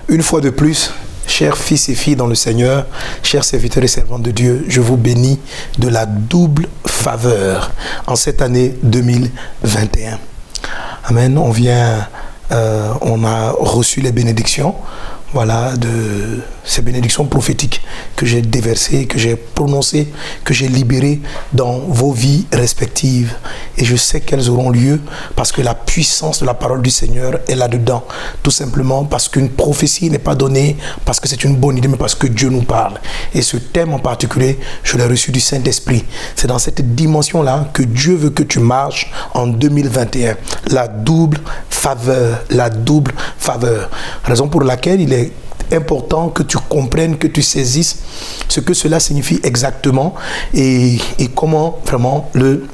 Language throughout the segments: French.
Une fois de plus, chers fils et filles dans le Seigneur, chers serviteurs et servantes de Dieu, je vous bénis de la double faveur en cette année 2021. Amen. On a reçu les bénédictions. Voilà, de ces bénédictions prophétiques que j'ai déversées, que j'ai prononcées, que j'ai libérées dans vos vies respectives. Et je sais qu'elles auront lieu parce que la puissance de la parole du Seigneur est là-dedans. Tout simplement parce qu'une prophétie n'est pas donnée parce que c'est une bonne idée, mais parce que Dieu nous parle. Et ce thème en particulier, je l'ai reçu du Saint-Esprit. C'est dans cette dimension-là que Dieu veut que tu marches en 2021. La double faveur, la double faveur. Raison pour laquelle il est important que tu comprennes, que tu saisisses ce que cela signifie exactement et comment vraiment le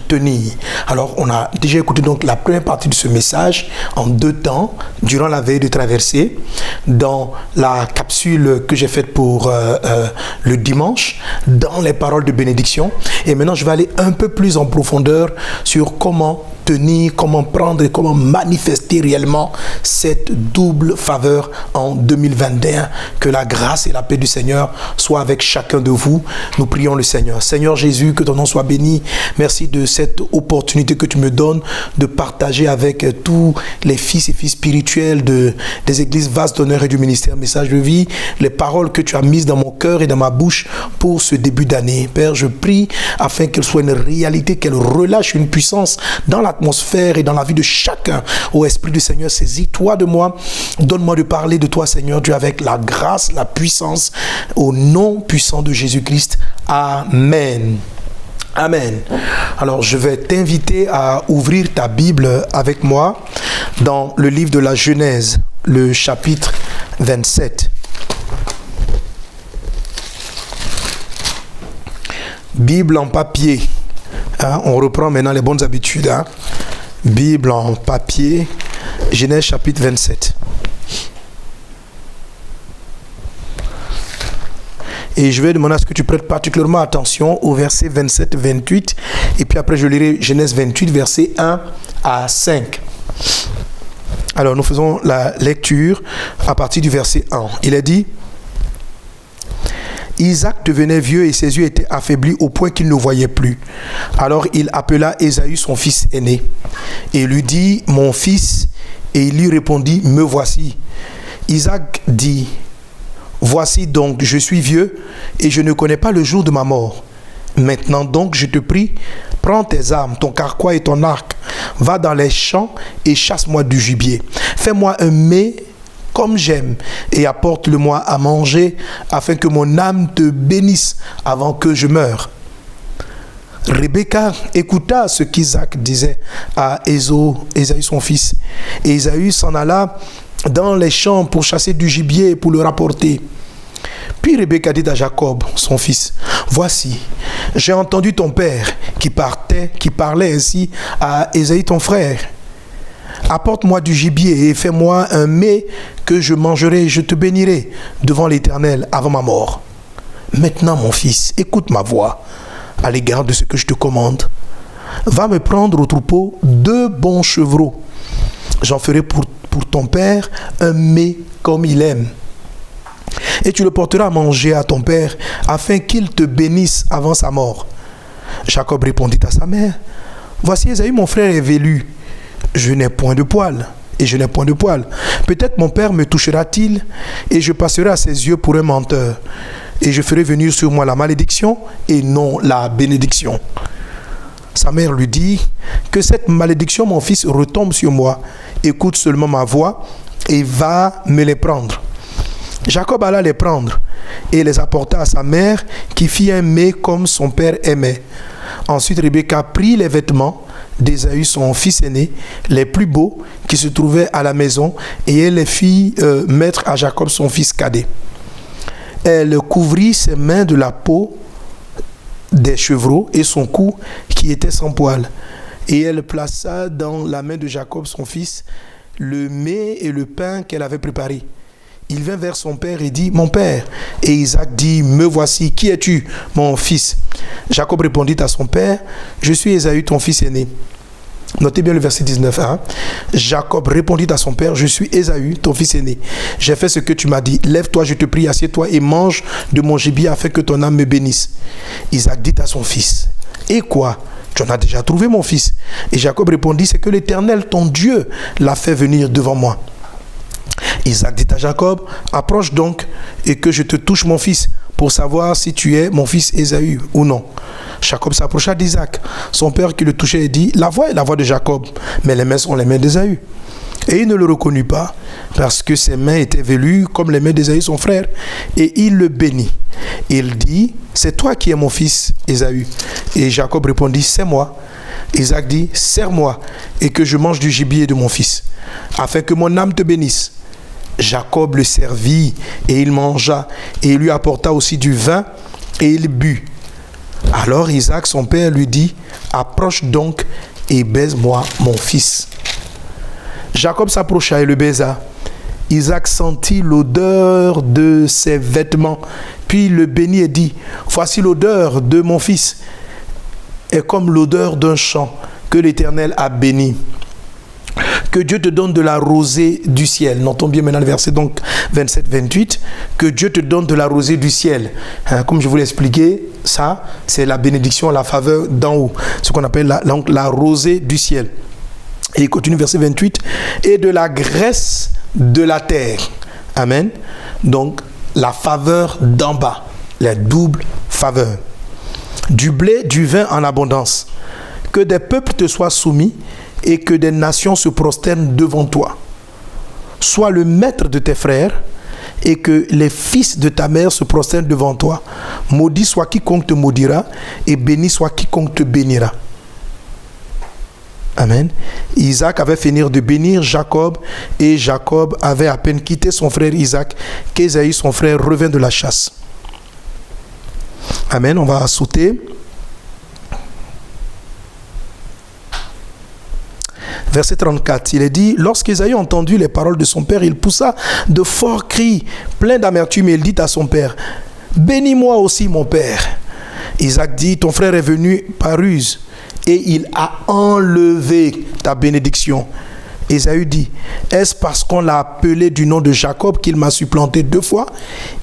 tenir. Alors, on a déjà écouté donc la première partie de ce message en 2 temps, durant la veille de traversée, dans la capsule que j'ai faite pour le dimanche, dans les paroles de bénédiction. Et maintenant, je vais aller un peu plus en profondeur sur comment tenir, comment prendre et comment manifester réellement cette double faveur en 2021. Que la grâce et la paix du Seigneur soient avec chacun de vous. Nous prions le Seigneur. Seigneur Jésus, que ton nom soit béni. Merci de cette opportunité que tu me donnes de partager avec tous les fils et filles spirituels des églises Vase d'Honneur et du ministère Message de Vie, les paroles que tu as mises dans mon cœur et dans ma bouche pour ce début d'année. Père, je prie afin qu'elle soit une réalité, qu'elle relâche une puissance dans l'atmosphère et dans la vie de chacun. Ô Esprit du Seigneur, saisis-toi de moi. Donne-moi de parler de toi, Seigneur Dieu, avec la grâce, la puissance, au nom puissant de Jésus-Christ. Amen. Amen. Alors, je vais t'inviter à ouvrir ta Bible avec moi dans le livre de la Genèse, le chapitre 27. Bible en papier. On reprend maintenant les bonnes habitudes. Bible en papier, Genèse chapitre 27. Et je vais demander à ce que tu prêtes particulièrement attention au verset 27-28. Et puis après, je lirai Genèse 28, verset 1 à 5. Alors, nous faisons la lecture à partir du verset 1. Il est dit: Isaac devenait vieux et ses yeux étaient affaiblis au point qu'il ne voyait plus. Alors il appela Ésaü, son fils aîné, et lui dit: Mon fils. Et il lui répondit: Me voici. Isaac dit: Voici donc, je suis vieux et je ne connais pas le jour de ma mort. Maintenant donc, je te prie, prends tes armes, ton carquois et ton arc, va dans les champs et chasse-moi du gibier. Fais-moi un mets comme j'aime et apporte-le-moi à manger afin que mon âme te bénisse avant que je meure. Rebecca écouta ce qu'Isaac disait à Ésaü son fils. Et Ésaü s'en alla dans les champs pour chasser du gibier et pour le rapporter. Puis Rebecca dit à Jacob, son fils: Voici, j'ai entendu ton père qui parlait ainsi à Ésaü ton frère. Apporte-moi du gibier et fais-moi un mets que je mangerai et je te bénirai devant l'Éternel avant ma mort. Maintenant, mon fils, écoute ma voix à l'égard de ce que je te commande. Va me prendre au troupeau 2 bons chevreaux. J'en ferai pour ton père un mets comme il aime. Et tu le porteras à manger à ton père afin qu'il te bénisse avant sa mort. Jacob répondit à sa mère: Voici, Ésaü mon frère est velu. Je n'ai point de poil et je n'ai point de poil. Peut-être mon père me touchera-t-il et je passerai à ses yeux pour un menteur. Et je ferai venir sur moi la malédiction et non la bénédiction. Sa mère lui dit: Que cette malédiction, mon fils, retombe sur moi. Écoute seulement ma voix et va me les prendre. Jacob alla les prendre et les apporta à sa mère qui fit un mets comme son père aimait. Ensuite, Rebecca prit les vêtements d'Ésaü, son fils aîné, les plus beaux qui se trouvaient à la maison, et elle les fit mettre à Jacob, son fils cadet. Elle couvrit ses mains de la peau des chevreaux et son cou qui était sans poil. Et elle plaça dans la main de Jacob, son fils, le mets et le pain qu'elle avait préparé. Il vint vers son père et dit: Mon père. Et Isaac dit: Me voici, qui es-tu, mon fils? Jacob répondit à son père: Je suis Ésaü, ton fils aîné. Notez bien le verset 19. Hein? Jacob répondit à son père, je suis Ésaü, ton fils aîné. J'ai fait ce que tu m'as dit. Lève-toi, je te prie, assieds-toi et mange de mon gibier afin que ton âme me bénisse. Isaac dit à son fils, et quoi? Tu en as déjà trouvé, mon fils. Et Jacob répondit, c'est que l'Éternel, ton Dieu, l'a fait venir devant moi. Isaac dit à Jacob, approche donc et que je te touche, mon fils, pour savoir si tu es mon fils Ésaü ou non. Jacob s'approcha d'Isaac. Son père qui le touchait et dit, la voix est la voix de Jacob, mais les mains sont les mains d'Ésaü. Et il ne le reconnut pas, parce que ses mains étaient velues comme les mains d'Ésaü, son frère, et il le bénit. Il dit, c'est toi qui es mon fils Ésaü. Et Jacob répondit, c'est moi. Isaac dit, serre-moi, et que je mange du gibier de mon fils, afin que mon âme te bénisse. Jacob le servit, et il mangea, et il lui apporta aussi du vin, et il but. Alors Isaac, son père, lui dit, approche donc et baise-moi mon fils. Jacob s'approcha et le baisa. Isaac sentit l'odeur de ses vêtements, puis il le bénit et dit, voici l'odeur de mon fils, est comme l'odeur d'un champ que l'Éternel a béni. Que Dieu te donne de la rosée du ciel. Notons bien maintenant le verset donc 27-28. Que Dieu te donne de la rosée du ciel. Comme je vous l'ai expliqué, ça, c'est la bénédiction, la faveur d'en haut. Ce qu'on appelle la rosée du ciel. Et il continue verset 28. Et de la graisse de la terre. Amen. Donc, la faveur d'en bas. La double faveur. Du blé, du vin en abondance. Que des peuples te soient soumis et que des nations se prosternent devant toi. Sois le maître de tes frères et que les fils de ta mère se prosternent devant toi. Maudit soit quiconque te maudira et béni soit quiconque te bénira. Amen. Isaac avait fini de bénir Jacob et Jacob avait à peine quitté son frère Isaac qu'Ésaü, son frère, revint de la chasse. Amen. On va sauter. Verset 34, il est dit, lorsqu'Ésaü entendu les paroles de son père, il poussa de forts cris, plein d'amertume, et il dit à son père, bénis-moi aussi mon père. Isaac dit, ton frère est venu par ruse, et il a enlevé ta bénédiction. Ésaü dit, est-ce parce qu'on l'a appelé du nom de Jacob qu'il m'a supplanté 2 fois?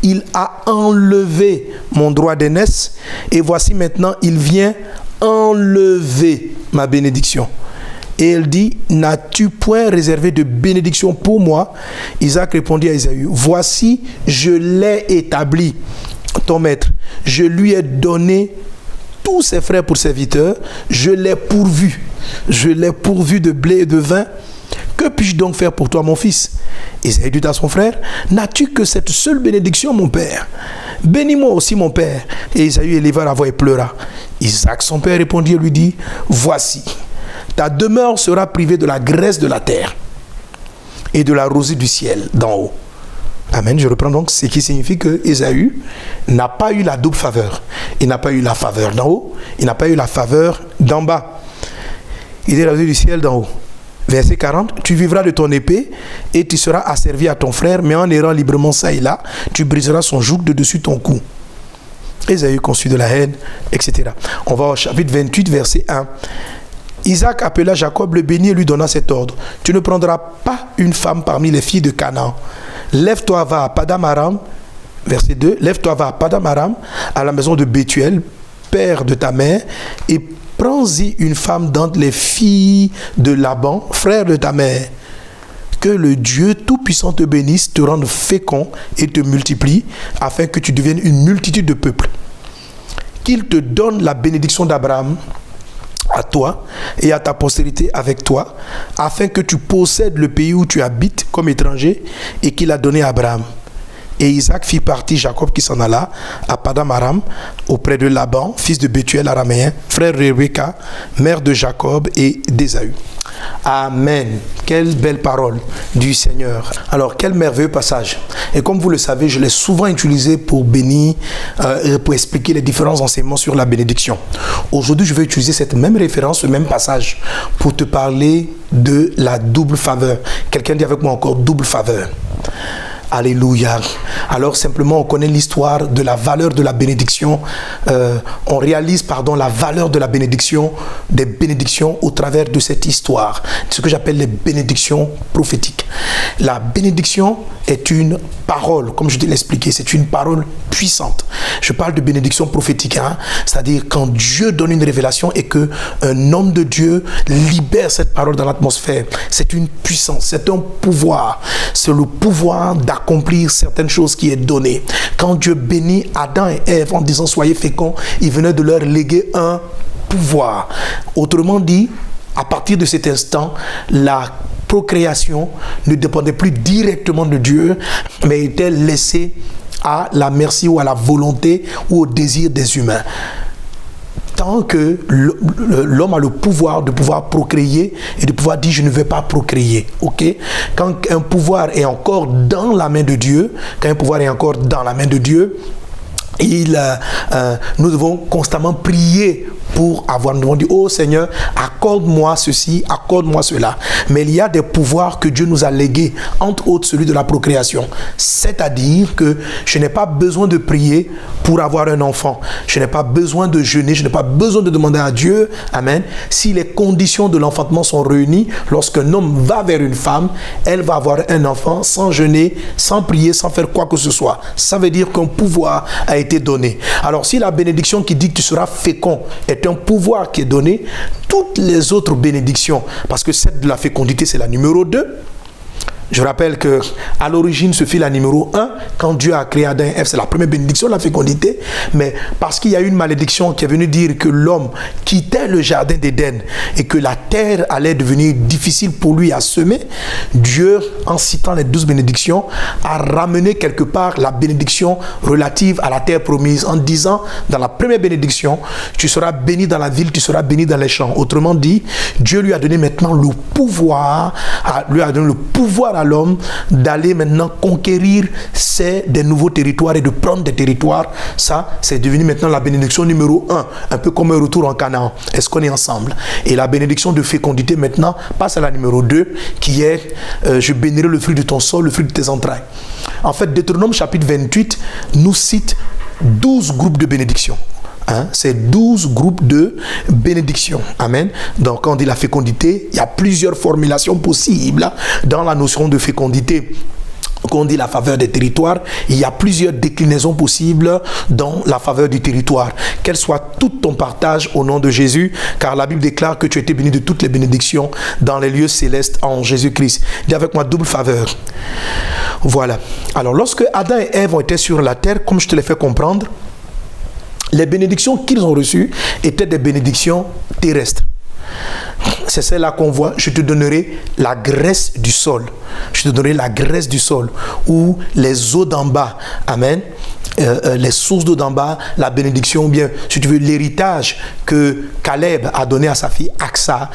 Il a enlevé mon droit d'aînesse, et voici maintenant, il vient enlever ma bénédiction. Et elle dit, n'as-tu point réservé de bénédiction pour moi? Isaac répondit à Ésaü, voici, je l'ai établi, ton maître. Je lui ai donné tous ses frères pour serviteurs. Je l'ai pourvu. Je l'ai pourvu de blé et de vin. Que puis-je donc faire pour toi, mon fils? Ésaü dit à son frère, n'as-tu que cette seule bénédiction, mon père? Bénis-moi aussi, mon père. Et Ésaü éleva la voix et pleura. Isaac, son père, répondit et lui dit, voici, ta demeure sera privée de la graisse de la terre et de la rosée du ciel d'en haut. Amen. Je reprends donc ce qui signifie que Ésaü n'a pas eu la double faveur. Il n'a pas eu la faveur d'en haut, il n'a pas eu la faveur d'en bas. Il est la rosée du ciel d'en haut. Verset 40, tu vivras de ton épée et tu seras asservi à ton frère, mais en errant librement ça et là, tu briseras son joug de dessus ton cou. Ésaü conçut de la haine, etc. On va au chapitre 28, verset 1. Isaac appela Jacob, le bénit et lui donna cet ordre. Tu ne prendras pas une femme parmi les filles de Canaan. Lève-toi, va à Padam Aram. Verset 2. Lève-toi, va à Padam Aram, à la maison de Bethuel, père de ta mère, et prends-y une femme d'entre les filles de Laban, frère de ta mère. Que le Dieu Tout-Puissant te bénisse, te rende fécond et te multiplie, afin que tu deviennes une multitude de peuples. Qu'il te donne la bénédiction d'Abraham, à toi et à ta postérité avec toi, afin que tu possèdes le pays où tu habites comme étranger et qu'il a donné à Abraham. Et Isaac fit partir Jacob qui s'en alla à Padam Aram auprès de Laban, fils de Bethuel araméen, frère de Rebecca, mère de Jacob et d'Ésaü. Amen. Quelle belle parole du Seigneur. Alors, quel merveilleux passage. Et comme vous le savez, je l'ai souvent utilisé pour bénir, pour expliquer les différents enseignements sur la bénédiction. Aujourd'hui, je vais utiliser cette même référence, ce même passage, pour te parler de la double faveur. Quelqu'un dit avec moi encore double faveur. Alléluia. alors simplement on connaît l'histoire de la valeur de la bénédiction. On réalise, la valeur de la bénédiction, des bénédictions au travers de cette histoire. Ce que j'appelle les bénédictions prophétiques. La bénédiction est une parole, comme je te l'ai expliqué, c'est une parole puissante. Je parle de bénédiction prophétique, c'est-à-dire quand Dieu donne une révélation et qu'un homme de Dieu libère cette parole dans l'atmosphère. C'est une puissance, c'est un pouvoir. C'est le pouvoir d'accomplir certaines choses qui est donné. Quand Dieu bénit Adam et Ève en disant soyez féconds, il venait de leur léguer un pouvoir. Autrement dit, à partir de cet instant, la procréation ne dépendait plus directement de Dieu, mais était laissée à la merci ou à la volonté ou au désir des humains. Tant que l'homme a le pouvoir de pouvoir procréer et de pouvoir dire je ne vais pas procréer, ok? Quand un pouvoir est encore dans la main de Dieu, nous devons constamment prier pour avoir, nous devons dire, oh Seigneur, accorde-moi ceci, accorde-moi cela. Mais il y a des pouvoirs que Dieu nous a légués, entre autres celui de la procréation. C'est-à-dire que je n'ai pas besoin de prier pour avoir un enfant. Je n'ai pas besoin de jeûner, je n'ai pas besoin de demander à Dieu, amen. Si les conditions de l'enfantement sont réunies, lorsqu'un homme va vers une femme, elle va avoir un enfant sans jeûner, sans prier, sans faire quoi que ce soit. Ça veut dire qu'un pouvoir a été donné. Alors si la bénédiction qui dit que tu seras fécond est un pouvoir qui est donné, toutes les autres bénédictions, parce que celle de la fécondité c'est la numéro 2. Je rappelle que à l'origine se fit la numéro 1, quand Dieu a créé Adam et Ève, c'est la première bénédiction, la fécondité, mais parce qu'il y a eu une malédiction qui est venue dire que l'homme quittait le jardin d'Éden et que la terre allait devenir difficile pour lui à semer, Dieu, en citant les 12 bénédictions, a ramené quelque part la bénédiction relative à la terre promise en disant, dans la première bénédiction, tu seras béni dans la ville, tu seras béni dans les champs. Autrement dit, Dieu lui a donné maintenant le pouvoir, à l'homme d'aller maintenant conquérir des nouveaux territoires et de prendre des territoires. Ça, c'est devenu maintenant la bénédiction numéro 1, un peu comme un retour en Canaan. Est-ce qu'on est ensemble? Et la bénédiction de fécondité maintenant passe à la numéro 2, qui est je bénirai le fruit de ton sol, le fruit de tes entrailles. En fait, Deutéronome chapitre 28 nous cite 12 groupes de bénédictions. C'est 12 groupes de bénédictions. Amen. Donc, quand on dit la fécondité, il y a plusieurs formulations possibles dans la notion de fécondité. Quand on dit la faveur des territoires, il y a plusieurs déclinaisons possibles dans la faveur du territoire. Qu'elle soit tout ton partage au nom de Jésus, car la Bible déclare que tu as été béni de toutes les bénédictions dans les lieux célestes en Jésus-Christ. Dis avec moi, double faveur. Voilà. Alors, lorsque Adam et Ève ont été sur la terre, comme je te l'ai fait comprendre, les bénédictions qu'ils ont reçues étaient des bénédictions terrestres. C'est celle-là qu'on voit. Je te donnerai la graisse du sol. Je te donnerai la graisse du sol ou les eaux d'en bas. Amen. Les sources d'eau d'en bas, la bénédiction, ou bien, si tu veux, l'héritage que Caleb a donné à sa fille Aksa.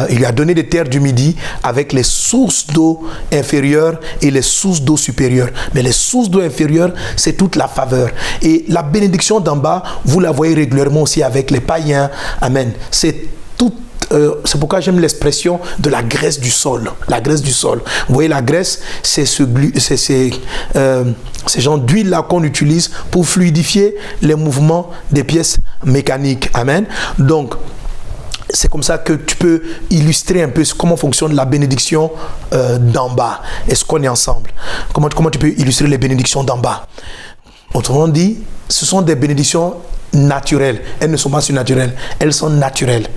Il lui a donné des terres du Midi avec les sources d'eau inférieures et les sources d'eau supérieures. Mais les sources d'eau inférieures, c'est toute la faveur. Et la bénédiction d'en bas, vous la voyez régulièrement aussi avec les païens. Amen. C'est c'est pourquoi j'aime l'expression de la graisse du sol. La graisse du sol. Vous voyez, la graisse, c'est ces genres d'huile-là qu'on utilise pour fluidifier les mouvements des pièces mécaniques. Amen. Donc, c'est comme ça que tu peux illustrer un peu comment fonctionne la bénédiction d'en bas. Est-ce qu'on est ensemble? Comment tu peux illustrer les bénédictions d'en bas? Autrement dit, ce sont des bénédictions naturelles. Elles ne sont pas surnaturelles. Elles sont naturelles.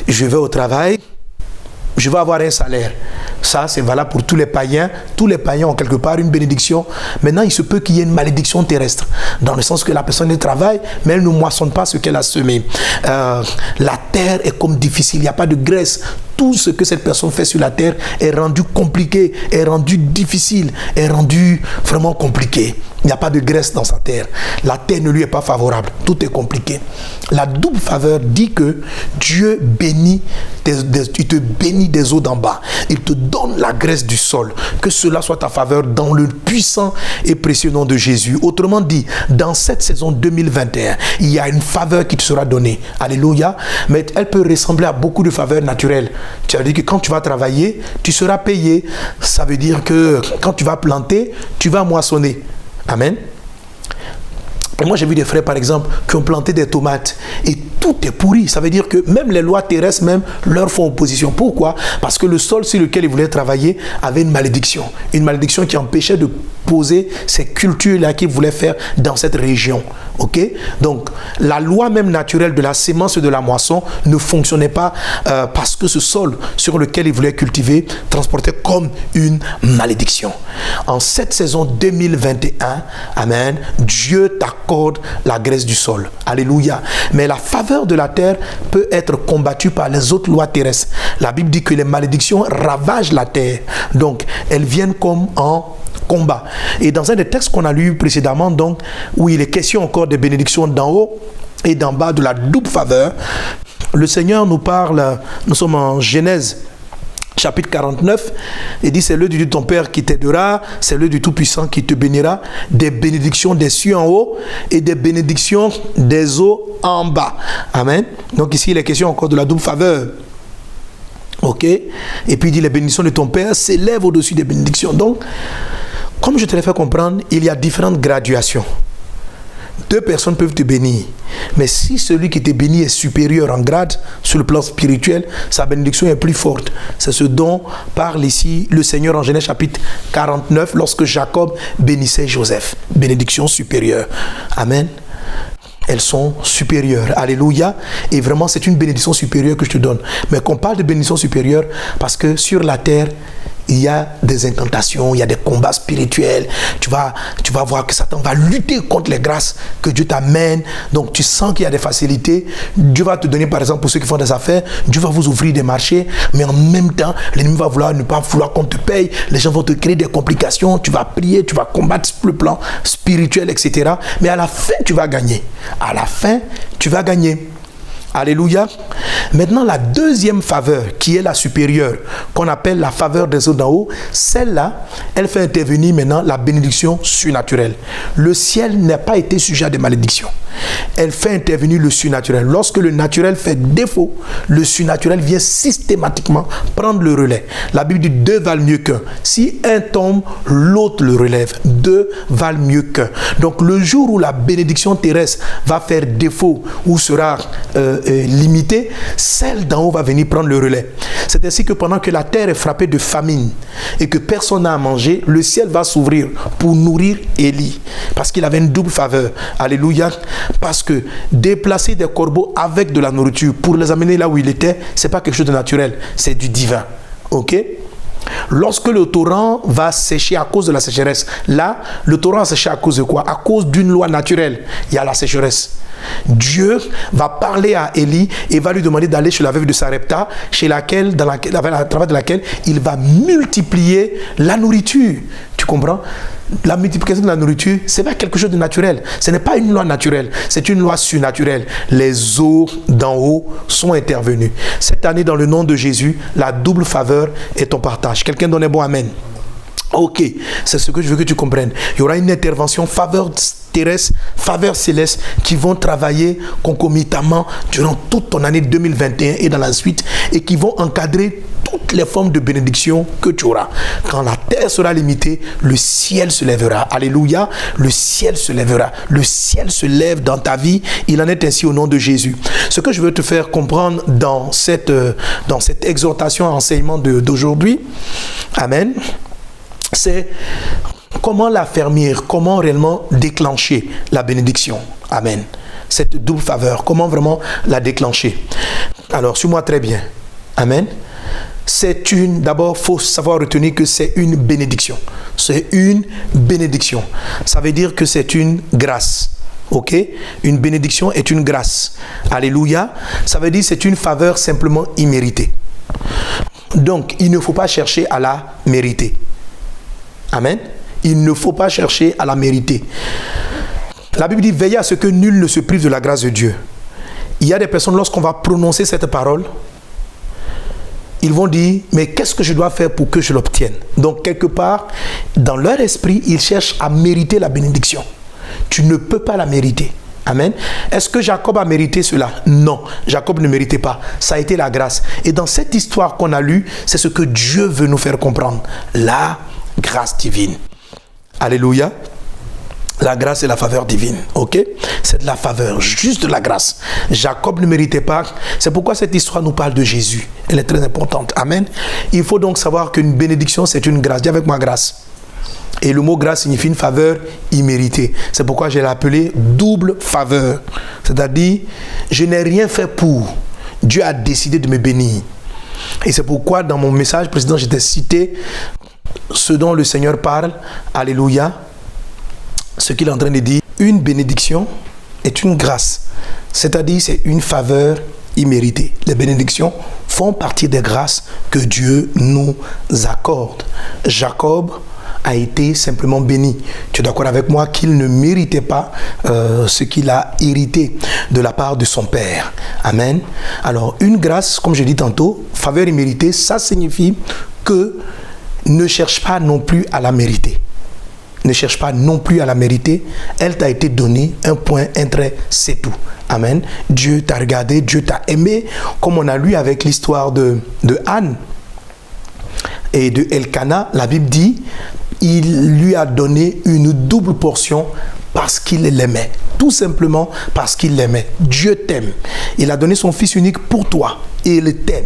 Je vais au travail, je vais avoir un salaire. Ça, c'est valable pour tous les païens. Tous les païens ont quelque part une bénédiction. Maintenant, il se peut qu'il y ait une malédiction terrestre. Dans le sens que la personne travaille, mais elle ne moissonne pas ce qu'elle a semé. La terre est comme difficile. Il n'y a pas de graisse. Tout ce que cette personne fait sur la terre est rendu compliqué, est rendu difficile, est rendu vraiment compliqué. Il n'y a pas de graisse dans sa terre. La terre ne lui est pas favorable. Tout est compliqué. La double faveur dit que Dieu bénit, il te bénit des eaux d'en bas. Il te donne la graisse du sol. Que cela soit ta faveur dans le puissant et précieux nom de Jésus. Autrement dit, dans cette saison 2021, il y a une faveur qui te sera donnée. Alléluia. Mais elle peut ressembler à beaucoup de faveurs naturelles. Tu as dit que quand tu vas travailler, tu seras payé. Ça veut dire que quand tu vas planter, tu vas moissonner. Amen. Et moi, j'ai vu des frères, par exemple, qui ont planté des tomates et tout est pourri. Ça veut dire que même les lois terrestres même leur font opposition. Pourquoi? Parce que le sol sur lequel ils voulaient travailler avait une malédiction. Une malédiction qui empêchait de poser ces cultures-là qu'ils voulaient faire dans cette région. Ok? Donc, la loi même naturelle de la sémence et de la moisson ne fonctionnait pas parce que ce sol sur lequel ils voulaient cultiver transportait comme une malédiction. En cette saison 2021, amen, Dieu t'accorde la grâce du sol. Alléluia. Mais la faveur de la terre peut être combattue par les autres lois terrestres. La Bible dit que les malédictions ravagent la terre. Donc, elles viennent comme en combat. Et dans un des textes qu'on a lu précédemment, donc, où il est question encore des bénédictions d'en haut et d'en bas, de la double faveur, le Seigneur nous parle, nous sommes en Genèse chapitre 49, et dit: c'est le Dieu de ton Père qui t'aidera, c'est le Dieu Tout-Puissant qui te bénira, des bénédictions des cieux en haut et des bénédictions des eaux en bas. Amen. Donc ici, il est question encore de la double faveur. Ok? Et puis il dit: les bénédictions de ton Père s'élèvent au-dessus des bénédictions. Donc, comme je te l'ai fait comprendre, il y a différentes graduations. Deux personnes peuvent te bénir. Mais si celui qui te bénit est supérieur en grade sur le plan spirituel, sa bénédiction est plus forte. C'est ce dont parle ici le Seigneur en Genèse chapitre 49 lorsque Jacob bénissait Joseph. Bénédiction supérieure. Amen. Elles sont supérieures. Alléluia. Et vraiment, c'est une bénédiction supérieure que je te donne. Mais qu'on parle de bénédiction supérieure parce que sur la terre, il y a des incantations, il y a des combats spirituels. Tu vas voir que Satan va lutter contre les grâces que Dieu t'amène. Donc tu sens qu'il y a des facilités. Dieu va te donner, par exemple, pour ceux qui font des affaires, Dieu va vous ouvrir des marchés. Mais en même temps, l'ennemi va ne pas vouloir qu'on te paye. Les gens vont te créer des complications. Tu vas prier, tu vas combattre sur le plan spirituel, etc. Mais à la fin, tu vas gagner. À la fin, tu vas gagner. Alléluia. Maintenant, la deuxième faveur, qui est la supérieure, qu'on appelle la faveur des eaux d'en haut, celle-là, elle fait intervenir maintenant la bénédiction surnaturelle. Le ciel n'a pas été sujet à des malédictions. Elle fait intervenir le surnaturel. Lorsque le naturel fait défaut, le surnaturel vient systématiquement prendre le relais. La Bible dit: deux valent mieux qu'un. Si un tombe, l'autre le relève. Deux valent mieux qu'un. Donc, le jour où la bénédiction terrestre va faire défaut ou sera limitée, celle d'en haut va venir prendre le relais. C'est ainsi que pendant que la terre est frappée de famine et que personne n'a à manger, le ciel va s'ouvrir pour nourrir Élie. Parce qu'il avait une double faveur. Alléluia. Parce que déplacer des corbeaux avec de la nourriture pour les amener là où il était, c'est pas quelque chose de naturel, c'est du divin. Ok? Lorsque le torrent va sécher à cause de la sécheresse, là, le torrent va sécher à cause de quoi? À cause d'une loi naturelle. Il y a la sécheresse. Dieu va parler à Élie et va lui demander d'aller chez la veuve de Sarepta, à travers de laquelle il va multiplier la nourriture. Tu comprends? La multiplication de la nourriture, ce n'est pas quelque chose de naturel. Ce n'est pas une loi naturelle, c'est une loi surnaturelle. Les eaux d'en haut sont intervenues. Cette année, dans le nom de Jésus, la double faveur est ton partage. Quelqu'un donne un bon amen. Ok, c'est ce que je veux que tu comprennes. Il y aura une intervention, faveur terrestre, faveur céleste, qui vont travailler concomitamment durant toute ton année 2021 et dans la suite, et qui vont encadrer toutes les formes de bénédiction que tu auras. Quand la terre sera limitée, le ciel se lèvera. Alléluia, le ciel se lèvera. Le ciel se lève dans ta vie. Il en est ainsi au nom de Jésus. Ce que je veux te faire comprendre dans cette exhortation, enseignement d'aujourd'hui, amen, c'est comment l'affermir, comment réellement déclencher la bénédiction. Amen. Cette double faveur, comment vraiment la déclencher. Alors, suis-moi très bien. Amen. D'abord, il faut savoir retenir que c'est une bénédiction. C'est une bénédiction. Ça veut dire que c'est une grâce. Ok? Une bénédiction est une grâce. Alléluia. Ça veut dire que c'est une faveur simplement imméritée. Donc, il ne faut pas chercher à la mériter. Amen. Il ne faut pas chercher à la mériter. La Bible dit: veillez à ce que nul ne se prive de la grâce de Dieu. Il y a des personnes, lorsqu'on va prononcer cette parole, ils vont dire: mais qu'est-ce que je dois faire pour que je l'obtienne? Donc, quelque part, dans leur esprit, ils cherchent à mériter la bénédiction. Tu ne peux pas la mériter. Amen. Est-ce que Jacob a mérité cela? Non, Jacob ne méritait pas. Ça a été la grâce. Et dans cette histoire qu'on a lue, c'est ce que Dieu veut nous faire comprendre. La grâce divine. Alléluia. La grâce et la faveur divine, ok? C'est de la faveur, juste de la grâce. Jacob ne méritait pas. C'est pourquoi cette histoire nous parle de Jésus. Elle est très importante. Amen. Il faut donc savoir qu'une bénédiction, c'est une grâce. Dis avec moi grâce. Et le mot grâce signifie une faveur imméritée. C'est pourquoi je l'ai appelé double faveur. C'est-à-dire, je n'ai rien fait pour. Dieu a décidé de me bénir. Et c'est pourquoi dans mon message précédent, j'étais cité ce dont le Seigneur parle. Alléluia. Ce qu'il est en train de dire, une bénédiction est une grâce, c'est-à-dire c'est une faveur imméritée. Les bénédictions font partie des grâces que Dieu nous accorde. Jacob a été simplement béni. Tu es d'accord avec moi qu'il ne méritait pas ce qu'il a hérité de la part de son père. Amen. Alors une grâce, comme je dis tantôt, faveur imméritée, ça signifie que ne cherche pas non plus à la mériter. Ne cherche pas non plus à la mériter. Elle t'a été donnée, un point, un trait, c'est tout. Amen. Dieu t'a regardé, Dieu t'a aimé, comme on a lu avec l'histoire de Anne et de Elkana. La Bible dit, il lui a donné une double portion parce qu'il l'aimait. Tout simplement parce qu'il l'aimait. Dieu t'aime. Il a donné son Fils unique pour toi. Et il t'aime.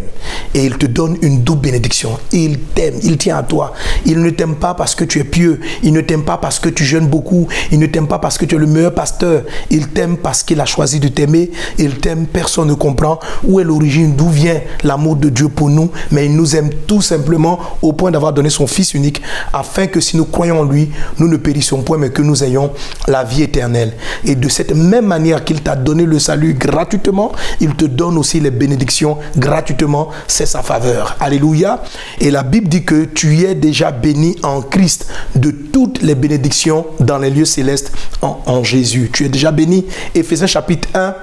Et il te donne une double bénédiction. Il t'aime. Il tient à toi. Il ne t'aime pas parce que tu es pieux. Il ne t'aime pas parce que tu jeûnes beaucoup. Il ne t'aime pas parce que tu es le meilleur pasteur. Il t'aime parce qu'il a choisi de t'aimer. Il t'aime. Personne ne comprend où est l'origine, d'où vient l'amour de Dieu pour nous. Mais il nous aime tout simplement au point d'avoir donné son Fils unique afin que si nous croyons en lui, nous ne périssions point mais que nous ayons la vie éternelle. Et de cette même manière qu'il t'a donné le salut gratuitement, il te donne aussi les bénédictions gratuitement. C'est sa faveur. Alléluia. Et la Bible dit que tu es déjà béni en Christ de toutes les bénédictions dans les lieux célestes en Jésus. Tu es déjà béni. Éphésiens chapitre 1,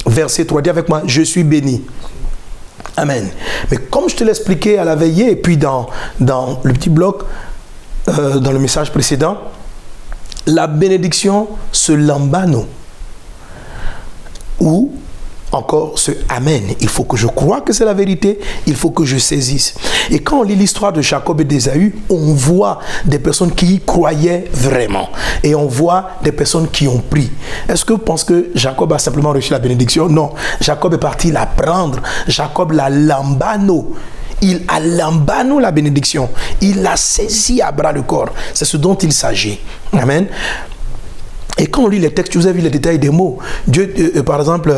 verset 3. Dis avec moi, je suis béni. Amen. Mais comme je te l'ai expliqué à la veillée et puis dans le petit bloc, dans le message précédent, la bénédiction, ce lambano, ou encore ce amen. Il faut que je croie que c'est la vérité, il faut que je saisisse. Et quand on lit l'histoire de Jacob et d'Ésaü, on voit des personnes qui y croyaient vraiment. Et on voit des personnes qui ont pris. Est-ce que vous pensez que Jacob a simplement reçu la bénédiction? Non. Jacob est parti la prendre. Jacob l'a lambano. Il a lambano la bénédiction. Il l'a saisi à bras le corps. C'est ce dont il s'agit. Amen. Et quand on lit les textes, vous avez vu les détails des mots. Dieu, par exemple,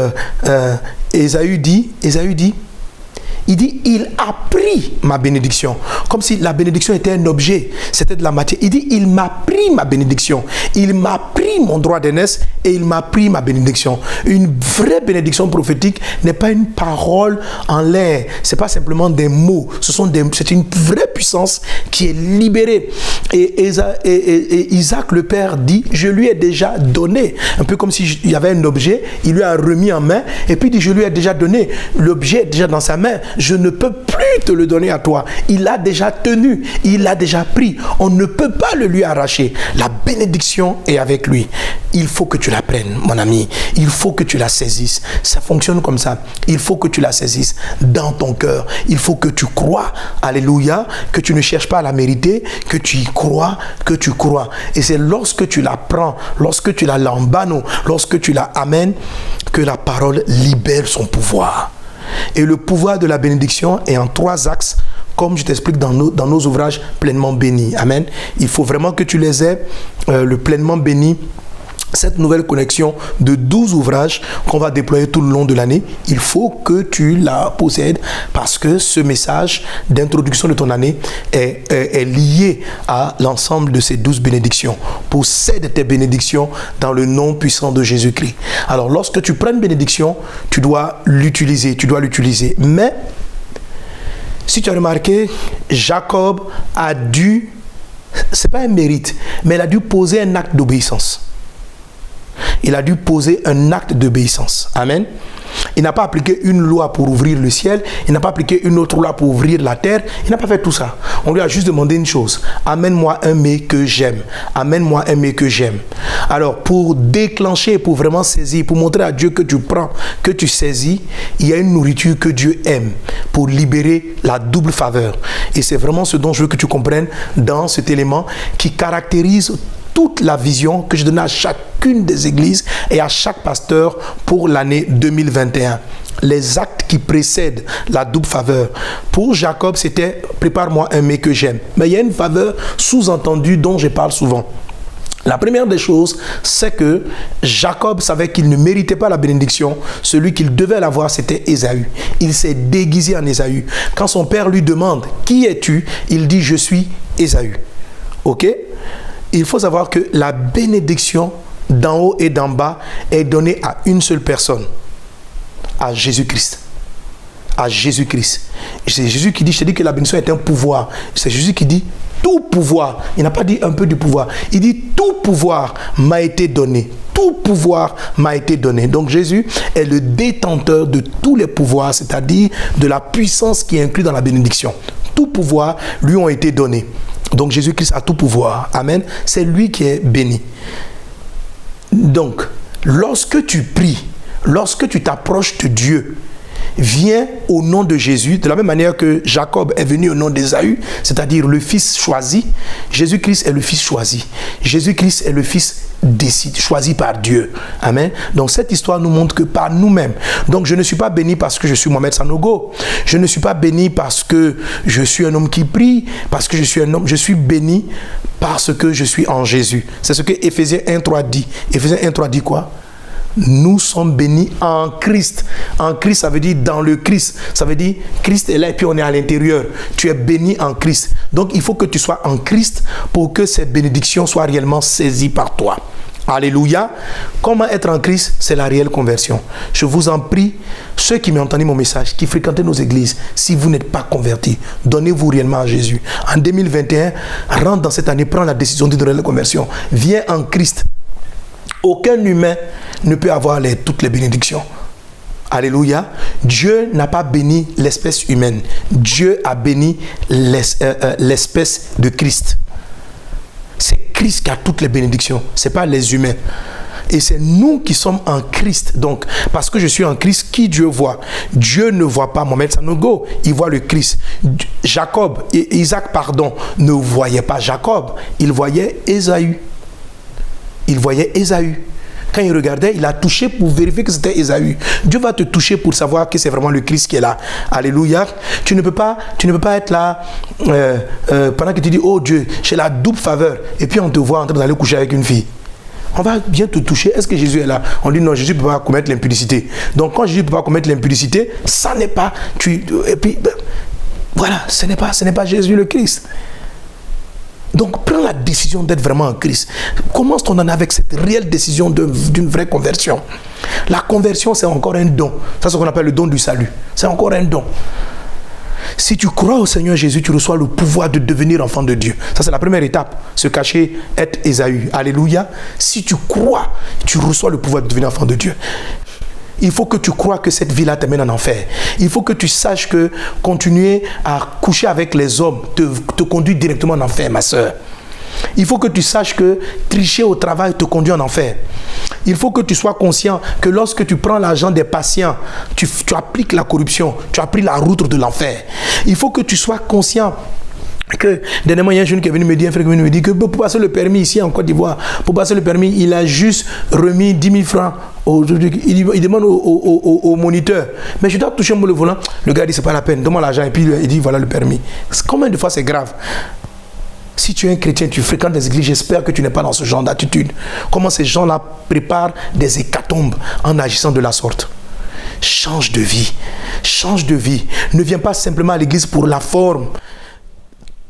Ésaü dit, il a pris ma bénédiction. Comme si la bénédiction était un objet, c'était de la matière. Il dit, il m'a pris ma bénédiction. Il m'a pris mon droit d'aînesse et il m'a pris ma bénédiction. Une vraie bénédiction prophétique n'est pas une parole en l'air. Ce n'est pas simplement des mots. C'est une vraie puissance qui est libérée. Et Isaac, le père, dit, je lui ai déjà donné. Un peu comme s'il y avait un objet, il lui a remis en main et puis il dit, je lui ai déjà donné. L'objet est déjà dans sa main. Je ne peux plus te le donner à toi. Il a déjà tenu, il a déjà pris. On ne peut pas le lui arracher. La bénédiction est avec lui. Il faut que tu la prennes, mon ami. Il faut que tu la saisisses. Ça fonctionne comme ça. Il faut que tu la saisisses dans ton cœur. Il faut que tu crois, alléluia, que tu ne cherches pas à la mériter, que tu y crois, que tu crois. Et c'est lorsque tu la prends, lorsque tu la lambano, lorsque tu la amènes, que la parole libère son pouvoir. Et le pouvoir de la bénédiction est en 3 axes, comme je t'explique dans nos ouvrages pleinement bénis. Amen. Il faut vraiment que tu les aies, le pleinement béni. Cette nouvelle connexion de 12 ouvrages qu'on va déployer tout le long de l'année, il faut que tu la possèdes parce que ce message d'introduction de ton année est lié à l'ensemble de ces 12 bénédictions. Possède tes bénédictions dans le nom puissant de Jésus-Christ. Alors, lorsque tu prends une bénédiction, tu dois l'utiliser. Mais, si tu as remarqué, Jacob a dû, c'est pas un mérite, mais il a dû poser un acte d'obéissance. Il a dû poser un acte d'obéissance. Amen. Il n'a pas appliqué une loi pour ouvrir le ciel. Il n'a pas appliqué une autre loi pour ouvrir la terre. Il n'a pas fait tout ça. On lui a juste demandé une chose. Amène-moi un mets que j'aime. Amène-moi un mets que j'aime. Alors, pour déclencher, pour vraiment saisir, pour montrer à Dieu que tu prends, que tu saisis, il y a une nourriture que Dieu aime pour libérer la double faveur. Et c'est vraiment ce dont je veux que tu comprennes dans cet élément qui caractérise toute la vision que je donnais à chacune des églises et à chaque pasteur pour l'année 2021. Les actes qui précèdent la double faveur. Pour Jacob, c'était « prépare-moi un mets que j'aime ». Mais il y a une faveur sous-entendue dont je parle souvent. La première des choses, c'est que Jacob savait qu'il ne méritait pas la bénédiction. Celui qu'il devait l'avoir, c'était Ésaü. Il s'est déguisé en Ésaü. Quand son père lui demande « Qui es-tu » il dit « Je suis Ésaü ». Ok? Il faut savoir que la bénédiction d'en haut et d'en bas est donnée à une seule personne, à Jésus-Christ. À Jésus-Christ. C'est Jésus qui dit, je te dis que la bénédiction est un pouvoir. C'est Jésus qui dit tout pouvoir. Il n'a pas dit un peu du pouvoir. Il dit tout pouvoir m'a été donné. Tout pouvoir m'a été donné. Donc Jésus est le détenteur de tous les pouvoirs, c'est-à-dire de la puissance qui est inclue dans la bénédiction. Tout pouvoir lui ont été donnés. Donc Jésus-Christ a tout pouvoir. Amen. C'est lui qui est béni. Donc, lorsque tu pries, lorsque tu t'approches de Dieu, viens au nom de Jésus, de la même manière que Jacob est venu au nom d'Ésaü, c'est-à-dire le fils choisi. Jésus-Christ est le fils choisi. Jésus-Christ est le fils décidé, choisi par Dieu. Amen. Donc cette histoire nous montre que par nous-mêmes. Donc je ne suis pas béni parce que je suis Mohamed Sanogo. Je ne suis pas béni parce que je suis un homme qui prie, parce que je suis un homme. Je suis béni parce que je suis en Jésus. C'est ce que Éphésiens 1:3 dit. Éphésiens 1:3 dit quoi? Nous sommes bénis en Christ. En Christ, ça veut dire dans le Christ. Ça veut dire Christ est là et puis on est à l'intérieur. Tu es béni en Christ. Donc, il faut que tu sois en Christ pour que cette bénédiction soit réellement saisie par toi. Alléluia. Comment être en Christ? C'est la réelle conversion. Je vous en prie, ceux qui m'ont entendu mon message, qui fréquentez nos églises, si vous n'êtes pas convertis, donnez-vous réellement à Jésus. En 2021, rentre dans cette année, prends la décision de donner la conversion. Viens en Christ. Aucun humain ne peut avoir toutes les bénédictions. Alléluia. Dieu n'a pas béni l'espèce humaine. Dieu a béni l'espèce de Christ. C'est Christ qui a toutes les bénédictions. Ce n'est pas les humains. Et c'est nous qui sommes en Christ. Donc, parce que je suis en Christ, qui Dieu voit? Dieu ne voit pas Mohamed Sanogo, il voit le Christ. Jacob, Isaac, ne voyait pas Jacob, il voyait Ésaü. Il voyait Ésaü. Quand il regardait, il a touché pour vérifier que c'était Ésaü. Dieu va te toucher pour savoir que c'est vraiment le Christ qui est là. Alléluia. Tu ne peux pas être là pendant que tu dis, oh Dieu, j'ai la double faveur. Et puis on te voit en train d'aller coucher avec une fille. On va bien te toucher. Est-ce que Jésus est là? On dit non, Jésus ne peut pas commettre l'impudicité. Donc quand Jésus ne peut pas commettre l'impudicité, ça n'est pas... Et puis, voilà, ce n'est pas Jésus le Christ. Donc, prends la décision d'être vraiment en Christ. Commence ton année avec cette réelle décision d'une vraie conversion. La conversion, c'est encore un don. Ça, c'est ce qu'on appelle le don du salut. C'est encore un don. Si tu crois au Seigneur Jésus, tu reçois le pouvoir de devenir enfant de Dieu. Ça, c'est la première étape. Se cacher, être Ésaü. Alléluia. Si tu crois, tu reçois le pouvoir de devenir enfant de Dieu. Il faut que tu crois que cette vie-là t'amène en enfer. Il faut que tu saches que continuer à coucher avec les hommes te conduit directement en enfer, ma soeur. Il faut que tu saches que tricher au travail te conduit en enfer. Il faut que tu sois conscient que lorsque tu prends l'argent des patients, tu appliques la corruption, tu as pris la route de l'enfer. Il faut que tu sois conscient que dernièrement il y a un jeune qui est venu me dire, un frère qui est venu me dire que pour passer le permis ici en Côte d'Ivoire, pour passer le permis, il a juste remis 10 000 francs. Il demande au moniteur, mais je dois toucher le volant. Le gars dit c'est pas la peine, donne-moi l'argent et puis il dit voilà le permis. Combien de fois c'est grave? Si tu es un chrétien, tu fréquentes des églises, j'espère que tu n'es pas dans ce genre d'attitude. Comment ces gens-là préparent des hécatombes en agissant de la sorte? Change de vie. Change de vie. Ne viens pas simplement à l'église pour la forme.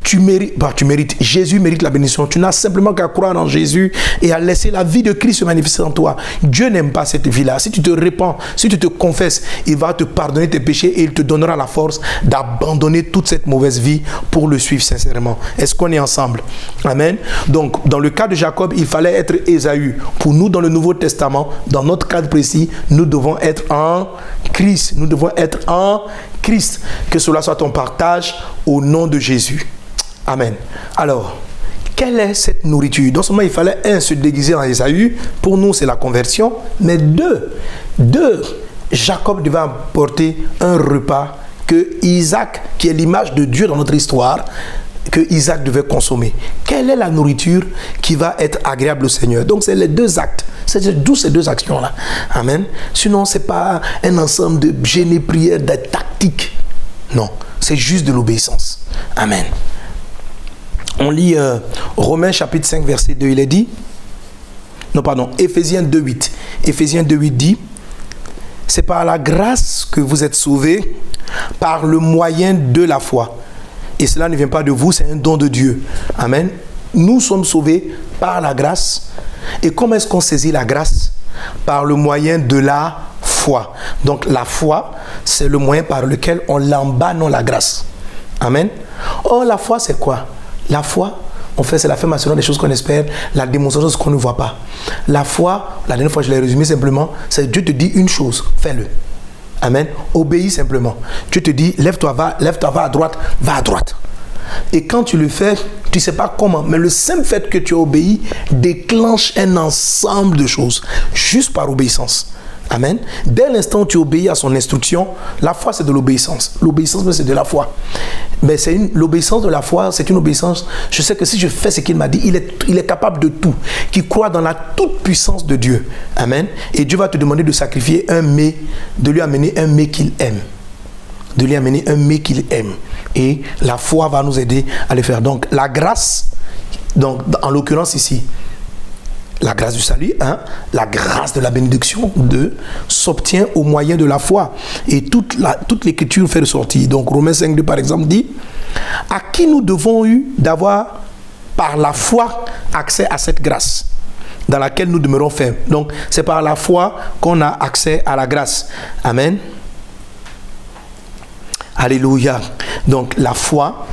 Tu mérites. Jésus mérite la bénédiction. Tu n'as simplement qu'à croire en Jésus et à laisser la vie de Christ se manifester en toi. Dieu n'aime pas cette vie-là. Si tu te répands, si tu te confesses, il va te pardonner tes péchés et il te donnera la force d'abandonner toute cette mauvaise vie pour le suivre sincèrement. Est-ce qu'on est ensemble? Amen. Donc, dans le cas de Jacob, il fallait être Ésaü. Pour nous, dans le Nouveau Testament, dans notre cadre précis, nous devons être en Christ. Nous devons être en Christ. Que cela soit ton partage au nom de Jésus. Amen. Alors, quelle est cette nourriture? Non seulement il fallait, se déguiser en Ésaü, pour nous c'est la conversion, mais deux, Jacob devait apporter un repas que Isaac, qui est l'image de Dieu dans notre histoire, que Isaac devait consommer. Quelle est la nourriture qui va être agréable au Seigneur? Donc c'est les deux actes. C'est d'où ces deux actions-là. Amen. Sinon, ce n'est pas un ensemble de génie, prières, de tactiques. Non, c'est juste de l'obéissance. Amen. On lit Romains chapitre 5, verset 2, il est dit, non pardon, Éphésiens 2, 8. Éphésiens 2, 8 dit, c'est par la grâce que vous êtes sauvés, par le moyen de la foi. Et cela ne vient pas de vous, c'est un don de Dieu. Amen. Nous sommes sauvés par la grâce. Et comment est-ce qu'on saisit la grâce? Par le moyen de la foi. Donc la foi, c'est le moyen par lequel on l'embanne la grâce. Amen. Or, la foi, c'est quoi? La foi, en fait, c'est l'affirmation des choses qu'on espère, la démonstration de ce qu'on ne voit pas. La foi, la dernière fois je l'ai résumé simplement, c'est Dieu te dit une chose, fais-le. Amen. Obéis simplement. Dieu te dit, lève-toi, va à droite, va à droite. Et quand tu le fais, tu ne sais pas comment, mais le simple fait que tu as obéi déclenche un ensemble de choses, juste par obéissance. Amen. Dès l'instant où tu obéis à son instruction, la foi c'est de l'obéissance. L'obéissance c'est de la foi. Mais l'obéissance de la foi, c'est une obéissance. Je sais que si je fais ce qu'il m'a dit, il est capable de tout. Qui croit dans la toute puissance de Dieu. Amen. Et Dieu va te demander de sacrifier un mets, de lui amener un mets qu'il aime. De lui amener un mets qu'il aime. Et la foi va nous aider à le faire. Donc la grâce, donc en l'occurrence ici, la grâce du salut, la grâce de la bénédiction, s'obtient au moyen de la foi. Et toute l'écriture fait ressortir. Donc Romains 5.2 par exemple dit, à qui nous devons d'avoir par la foi accès à cette grâce dans laquelle nous demeurons fermes. Donc c'est par la foi qu'on a accès à la grâce. Amen. Alléluia. Donc la foi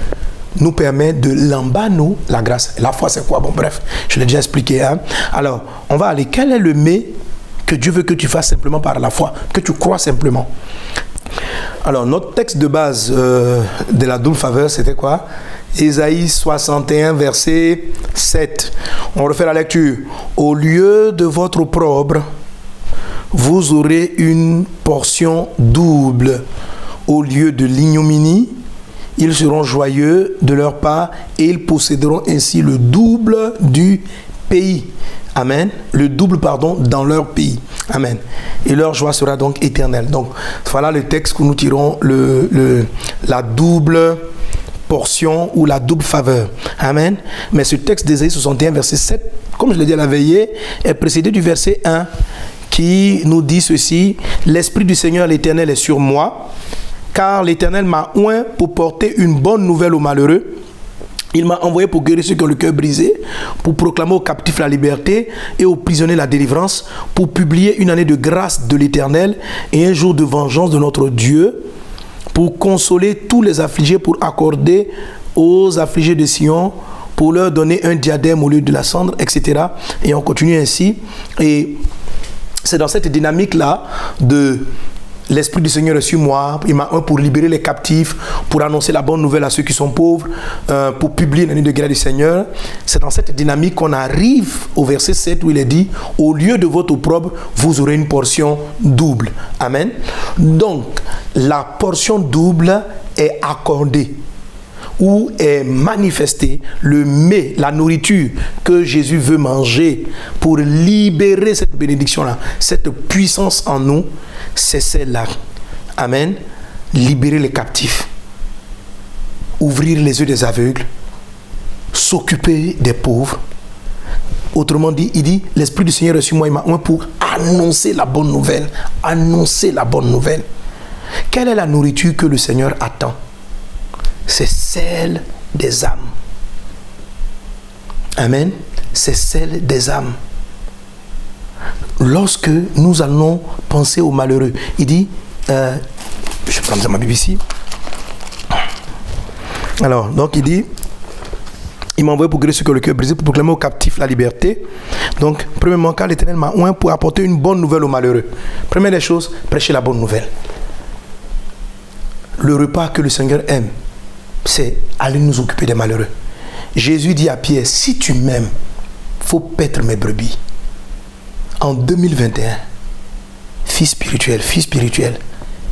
nous permet de l'embanner la grâce. La foi c'est quoi? Bon bref, je l'ai déjà expliqué. Alors, on va aller. Quel est le mais que Dieu veut que tu fasses simplement par la foi? Que tu crois simplement. Alors, notre texte de base de la double faveur, c'était quoi? Ésaïe 61, verset 7. On refait la lecture. Au lieu de votre opprobre, vous aurez une portion double. Au lieu de l'ignominie, ils seront joyeux de leur part et ils posséderont ainsi le double du pays. Amen. Le double, dans leur pays. Amen. Et leur joie sera donc éternelle. Donc, voilà le texte que nous tirons, la double portion ou la double faveur. Amen. Mais ce texte d'Ésaïe 61, verset 7, comme je l'ai dit à la veillée, est précédé du verset 1 qui nous dit ceci: l'Esprit du Seigneur l'Éternel est sur moi, car l'Éternel m'a oint pour porter une bonne nouvelle aux malheureux. Il m'a envoyé pour guérir ceux qui ont le cœur brisé, pour proclamer aux captifs la liberté et aux prisonniers la délivrance, pour publier une année de grâce de l'Éternel et un jour de vengeance de notre Dieu, pour consoler tous les affligés, pour accorder aux affligés de Sion, pour leur donner un diadème au lieu de la cendre, etc. Et on continue ainsi. Et c'est dans cette dynamique-là de l'Esprit du Seigneur est sur moi, il m'a un pour libérer les captifs, pour annoncer la bonne nouvelle à ceux qui sont pauvres, pour publier l'année de grâce du Seigneur. C'est dans cette dynamique qu'on arrive au verset 7 où il est dit, au lieu de votre opprobre, vous aurez une portion double. Amen. Donc, la portion double est accordée ou est manifestée, le mets, la nourriture que Jésus veut manger pour libérer cette bénédiction-là, cette puissance en nous, c'est celle-là. Amen. Libérer les captifs, ouvrir les yeux des aveugles, s'occuper des pauvres. Autrement dit, il dit, l'Esprit du Seigneur est sur moi, il m'a oint pour annoncer la bonne nouvelle. Annoncer la bonne nouvelle. Quelle est la nourriture que le Seigneur attend? C'est celle des âmes. Amen. C'est celle des âmes. Lorsque nous allons penser aux malheureux, il dit, je prends ma Bible ici. Alors, donc il dit, il m'a envoyé pour guérir ceux qui ont le cœur brisé, pour proclamer aux captifs la liberté. Donc, premièrement, car l'Éternel m'a oint pour apporter une bonne nouvelle aux malheureux. Première des choses, prêcher la bonne nouvelle. Le repas que le Seigneur aime, c'est aller nous occuper des malheureux. Jésus dit à Pierre, si tu m'aimes, il faut paître mes brebis. En 2021, fils spirituel,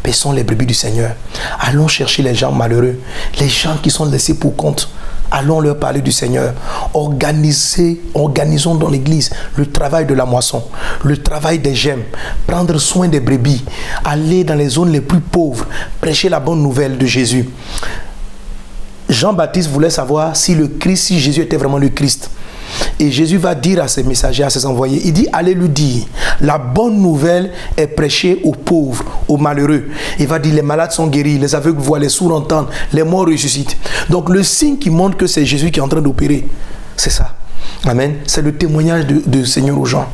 paissons les brebis du Seigneur. Allons chercher les gens malheureux, les gens qui sont laissés pour compte allons leur parler du Seigneur. Organisons dans l'église le travail de la moisson, le travail des gemmes, prendre soin des brebis, aller dans les zones les plus pauvres, prêcher la bonne nouvelle de Jésus. Jean-Baptiste voulait savoir si Jésus était vraiment le Christ. Et Jésus va dire à ses messagers, à ses envoyés, il dit, allez lui dire, la bonne nouvelle est prêchée aux pauvres, aux malheureux. Il va dire, les malades sont guéris, les aveugles voient, les sourds entendent, les morts ressuscitent. Donc le signe qui montre que c'est Jésus qui est en train d'opérer, c'est ça. Amen. C'est le témoignage de Seigneur aux gens.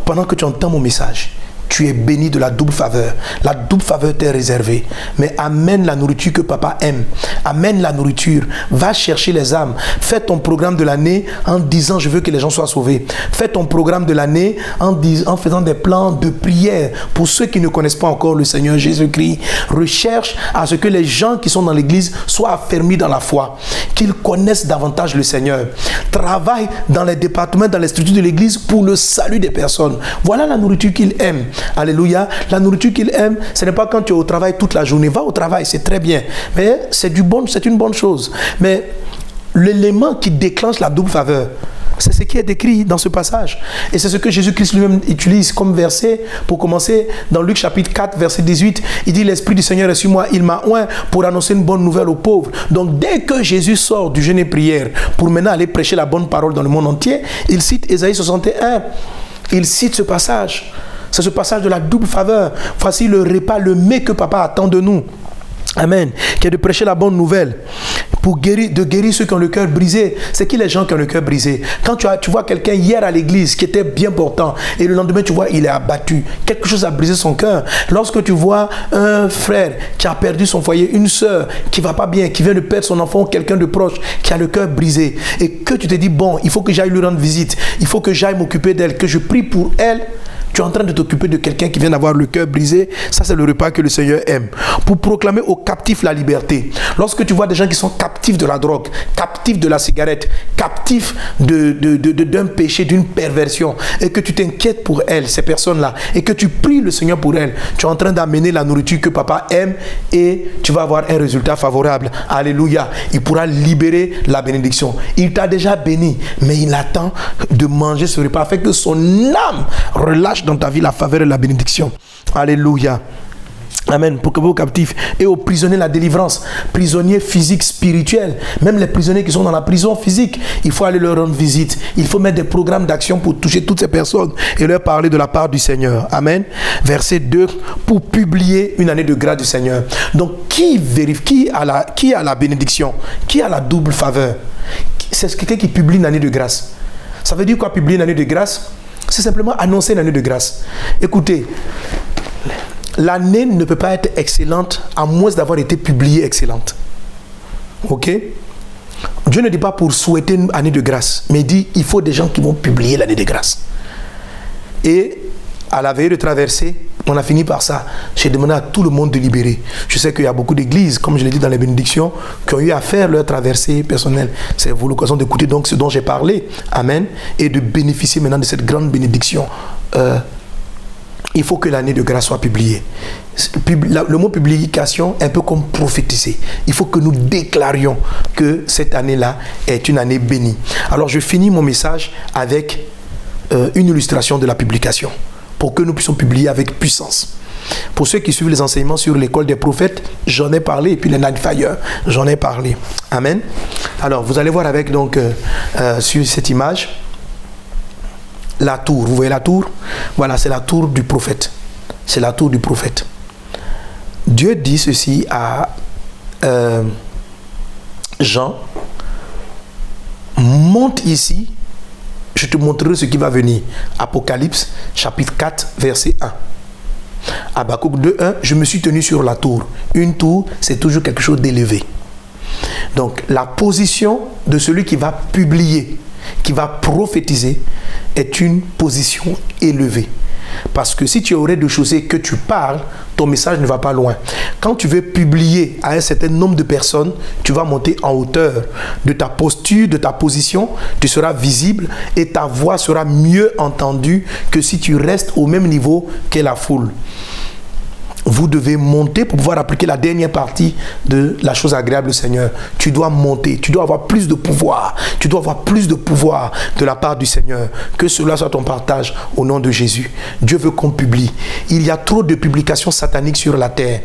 Pendant que tu entends mon message, tu es béni de la double faveur. La double faveur t'est réservée. Mais amène la nourriture que papa aime. Amène la nourriture. Va chercher les âmes. Fais ton programme de l'année en disant je veux que les gens soient sauvés. Fais ton programme de l'année en faisant des plans de prière. Pour ceux qui ne connaissent pas encore le Seigneur Jésus-Christ, recherche à ce que les gens qui sont dans l'église soient affermis dans la foi. Qu'ils connaissent davantage le Seigneur. Travaille dans les départements, dans les structures de l'église pour le salut des personnes. Voilà la nourriture qu'il aime. Alléluia. La nourriture qu'il aime, ce n'est pas quand tu es au travail toute la journée. Va au travail, c'est très bien. Mais c'est une bonne chose. Mais l'élément qui déclenche la double faveur, c'est ce qui est décrit dans ce passage. Et c'est ce que Jésus-Christ lui-même utilise comme verset pour commencer dans Luc chapitre 4, verset 18. Il dit, l'Esprit du Seigneur est sur moi. Il m'a oint pour annoncer une bonne nouvelle aux pauvres. Donc dès que Jésus sort du jeûne et prière pour maintenant aller prêcher la bonne parole dans le monde entier, il cite Ésaïe 61. Il cite ce passage. C'est ce passage de la double faveur. Voici le repas, le mets que papa attend de nous. Amen. Qui est de prêcher la bonne nouvelle. De guérir ceux qui ont le cœur brisé. C'est qui les gens qui ont le cœur brisé? Quand tu vois quelqu'un hier à l'église qui était bien portant et le lendemain tu vois il est abattu. Quelque chose a brisé son cœur. Lorsque tu vois un frère qui a perdu son foyer, une soeur qui va pas bien, qui vient de perdre son enfant ou quelqu'un de proche qui a le cœur brisé et que tu te dis bon, il faut que j'aille lui rendre visite. Il faut que j'aille m'occuper d'elle, que je prie pour elle. Tu es en train de t'occuper de quelqu'un qui vient d'avoir le cœur brisé. Ça, c'est le repas que le Seigneur aime. Pour proclamer aux captifs la liberté. Lorsque tu vois des gens qui sont captifs de la drogue, captifs de la cigarette, captifs d'un péché, d'une perversion, et que tu t'inquiètes pour elles, ces personnes-là, et que tu pries le Seigneur pour elles, tu es en train d'amener la nourriture que papa aime et tu vas avoir un résultat favorable. Alléluia. Il pourra libérer la bénédiction. Il t'a déjà béni, mais il attend de manger ce repas afin que son âme relâche dans ta vie la faveur et la bénédiction. Alléluia. Amen. Pour que vos captifs et aux prisonniers la délivrance. Prisonniers physiques, spirituels. Même les prisonniers qui sont dans la prison physique, il faut aller leur rendre visite. Il faut mettre des programmes d'action pour toucher toutes ces personnes et leur parler de la part du Seigneur. Amen. Verset 2. Pour publier une année de grâce du Seigneur. Donc qui a la bénédiction? Qui a la double faveur? C'est quelqu'un qui publie une année de grâce. Ça veut dire quoi publier une année de grâce? C'est simplement annoncer une année de grâce. Écoutez, l'année ne peut pas être excellente à moins d'avoir été publiée excellente. Ok? Dieu ne dit pas pour souhaiter une année de grâce, mais il dit il faut des gens qui vont publier l'année de grâce. Et à la veille de traversée, on a fini par ça. J'ai demandé à tout le monde de libérer. Je sais qu'il y a beaucoup d'églises, comme je l'ai dit dans les bénédictions, qui ont eu à faire leur traversée personnelle. C'est vous l'occasion d'écouter donc ce dont j'ai parlé. Amen. Et de bénéficier maintenant de cette grande bénédiction. Il faut que l'année de grâce soit publiée. Le mot publication est un peu comme prophétiser. Il faut que nous déclarions que cette année-là est une année bénie. Alors je finis mon message avec une illustration de la publication, pour que nous puissions publier avec puissance. Pour ceux qui suivent les enseignements sur l'école des prophètes, j'en ai parlé, et puis les Night Fire, j'en ai parlé. Amen. Alors, vous allez voir avec donc sur cette image la tour. Vous voyez la tour? Voilà, c'est la tour du prophète. C'est la tour du prophète. Dieu dit ceci à Jean: monte ici, je te montrerai ce qui va venir. Apocalypse, chapitre 4, verset 1. Habakkuk 2:1, je me suis tenu sur la tour. Une tour, c'est toujours quelque chose d'élevé. Donc, la position de celui qui va publier, qui va prophétiser, est une position élevée. Parce que si tu es au rez-de-chaussée que tu parles, ton message ne va pas loin. Quand tu veux publier à un certain nombre de personnes, tu vas monter en hauteur de ta posture, de ta position, tu seras visible et ta voix sera mieux entendue que si tu restes au même niveau que la foule. vous devez monter pour pouvoir appliquer la dernière partie de la chose agréable du Seigneur. Tu dois monter, tu dois avoir plus de pouvoir, tu dois avoir plus de pouvoir de la part du Seigneur. Que cela soit ton partage au nom de Jésus. Dieu veut qu'on publie. Il y a trop de publications sataniques sur la terre.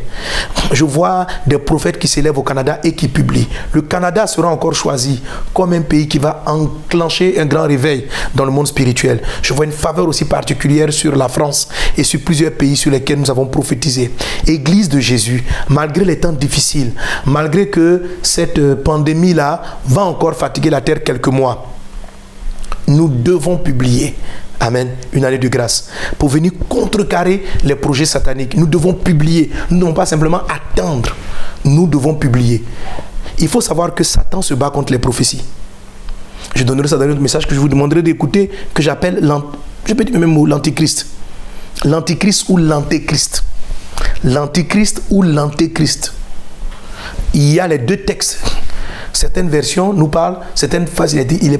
Je vois des prophètes qui s'élèvent au Canada et qui publient. Le Canada sera encore choisi comme un pays qui va enclencher un grand réveil dans le monde spirituel. Je vois une faveur aussi particulière sur la France et sur plusieurs pays sur lesquels nous avons prophétisé. Église de Jésus, malgré les temps difficiles, malgré que cette pandémie-là va encore fatiguer la terre quelques mois, nous devons publier. Amen. Une année de grâce. Pour venir contrecarrer les projets sataniques. Nous devons publier. Nous ne devons pas simplement attendre. Nous devons publier. Il faut savoir que Satan se bat contre les prophéties. Je donnerai ça dans un autre message que je vous demanderai d'écouter, que j'appelle, je peux dire même mot, l'antichrist. L'antichrist ou l'antéchrist. L'antichrist ou l'antéchrist. Il y a les deux textes. Certaines versions nous parlent, certaines phases,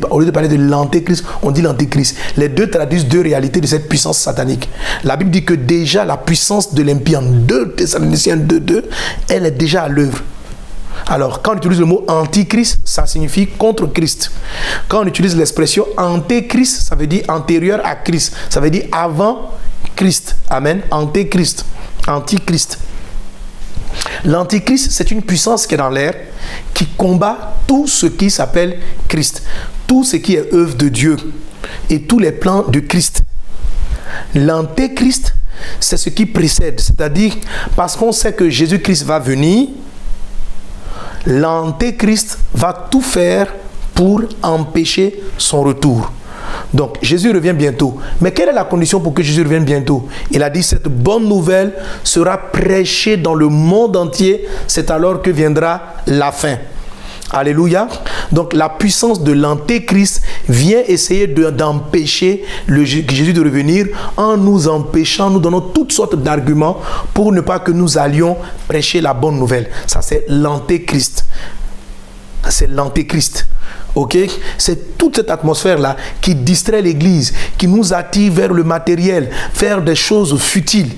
au lieu de parler de l'antéchrist, on dit l'antéchrist. Les deux traduisent deux réalités de cette puissance satanique. La Bible dit que déjà la puissance de l'impie en 2 Thessaloniciens 2:2, elle est déjà à l'œuvre. Alors, quand on utilise le mot antichrist, ça signifie contre Christ. Quand on utilise l'expression antéchrist, ça veut dire antérieur à Christ. Ça veut dire avant Christ. Amen. Antéchrist. Antichrist. L'antichrist, c'est une puissance qui est dans l'air, qui combat tout ce qui s'appelle Christ, tout ce qui est œuvre de Dieu et tous les plans de Christ. L'antéchrist, c'est ce qui précède, c'est-à-dire parce qu'on sait que Jésus-Christ va venir, l'antéchrist va tout faire pour empêcher son retour. Donc, Jésus revient bientôt. Mais quelle est la condition pour que Jésus revienne bientôt? Il a dit, cette bonne nouvelle sera prêchée dans le monde entier. C'est alors que viendra la fin. Alléluia. Donc, la puissance de l'antéchrist vient essayer d'empêcher Jésus de revenir en nous empêchant, nous donnant toutes sortes d'arguments pour ne pas que nous allions prêcher la bonne nouvelle. Ça, c'est l'antéchrist. C'est l'antéchrist. Ok, c'est toute cette atmosphère-là qui distrait l'Église, qui nous attire vers le matériel, vers des choses futiles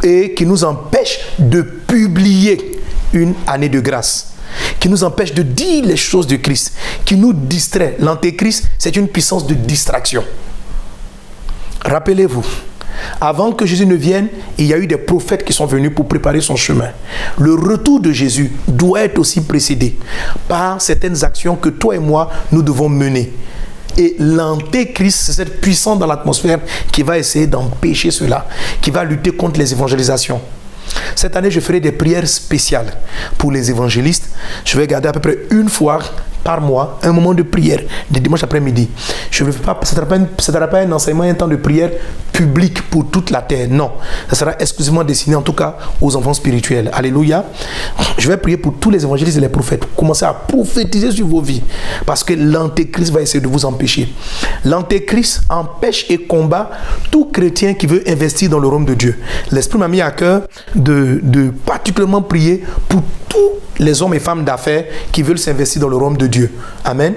et qui nous empêche de publier une année de grâce, qui nous empêche de dire les choses de Christ, qui nous distrait. L'antéchrist, c'est une puissance de distraction. Rappelez-vous, avant que Jésus ne vienne, il y a eu des prophètes qui sont venus pour préparer son chemin. Le retour de Jésus doit être aussi précédé par certaines actions que toi et moi, nous devons mener. Et l'antéchrist, c'est cette puissance dans l'atmosphère qui va essayer d'empêcher cela, qui va lutter contre les évangélisations. Cette année, je ferai des prières spéciales pour les évangélistes. Je vais garder à peu près une fois par mois un moment de prière, de dimanche après-midi. Je ne fais pas, ça ne sera pas un enseignement, un temps de prière public pour toute la terre. Non, ça sera exclusivement destiné en tout cas aux enfants spirituels. Alléluia. Je vais prier pour tous les évangélistes et les prophètes. Commencez à prophétiser sur vos vies parce que l'antéchrist va essayer de vous empêcher. L'antéchrist empêche et combat tout chrétien qui veut investir dans le royaume de Dieu. L'Esprit m'a mis à cœur de particulièrement prier pour tous les hommes et femmes d'affaires qui veulent s'investir dans le royaume de Dieu. Amen.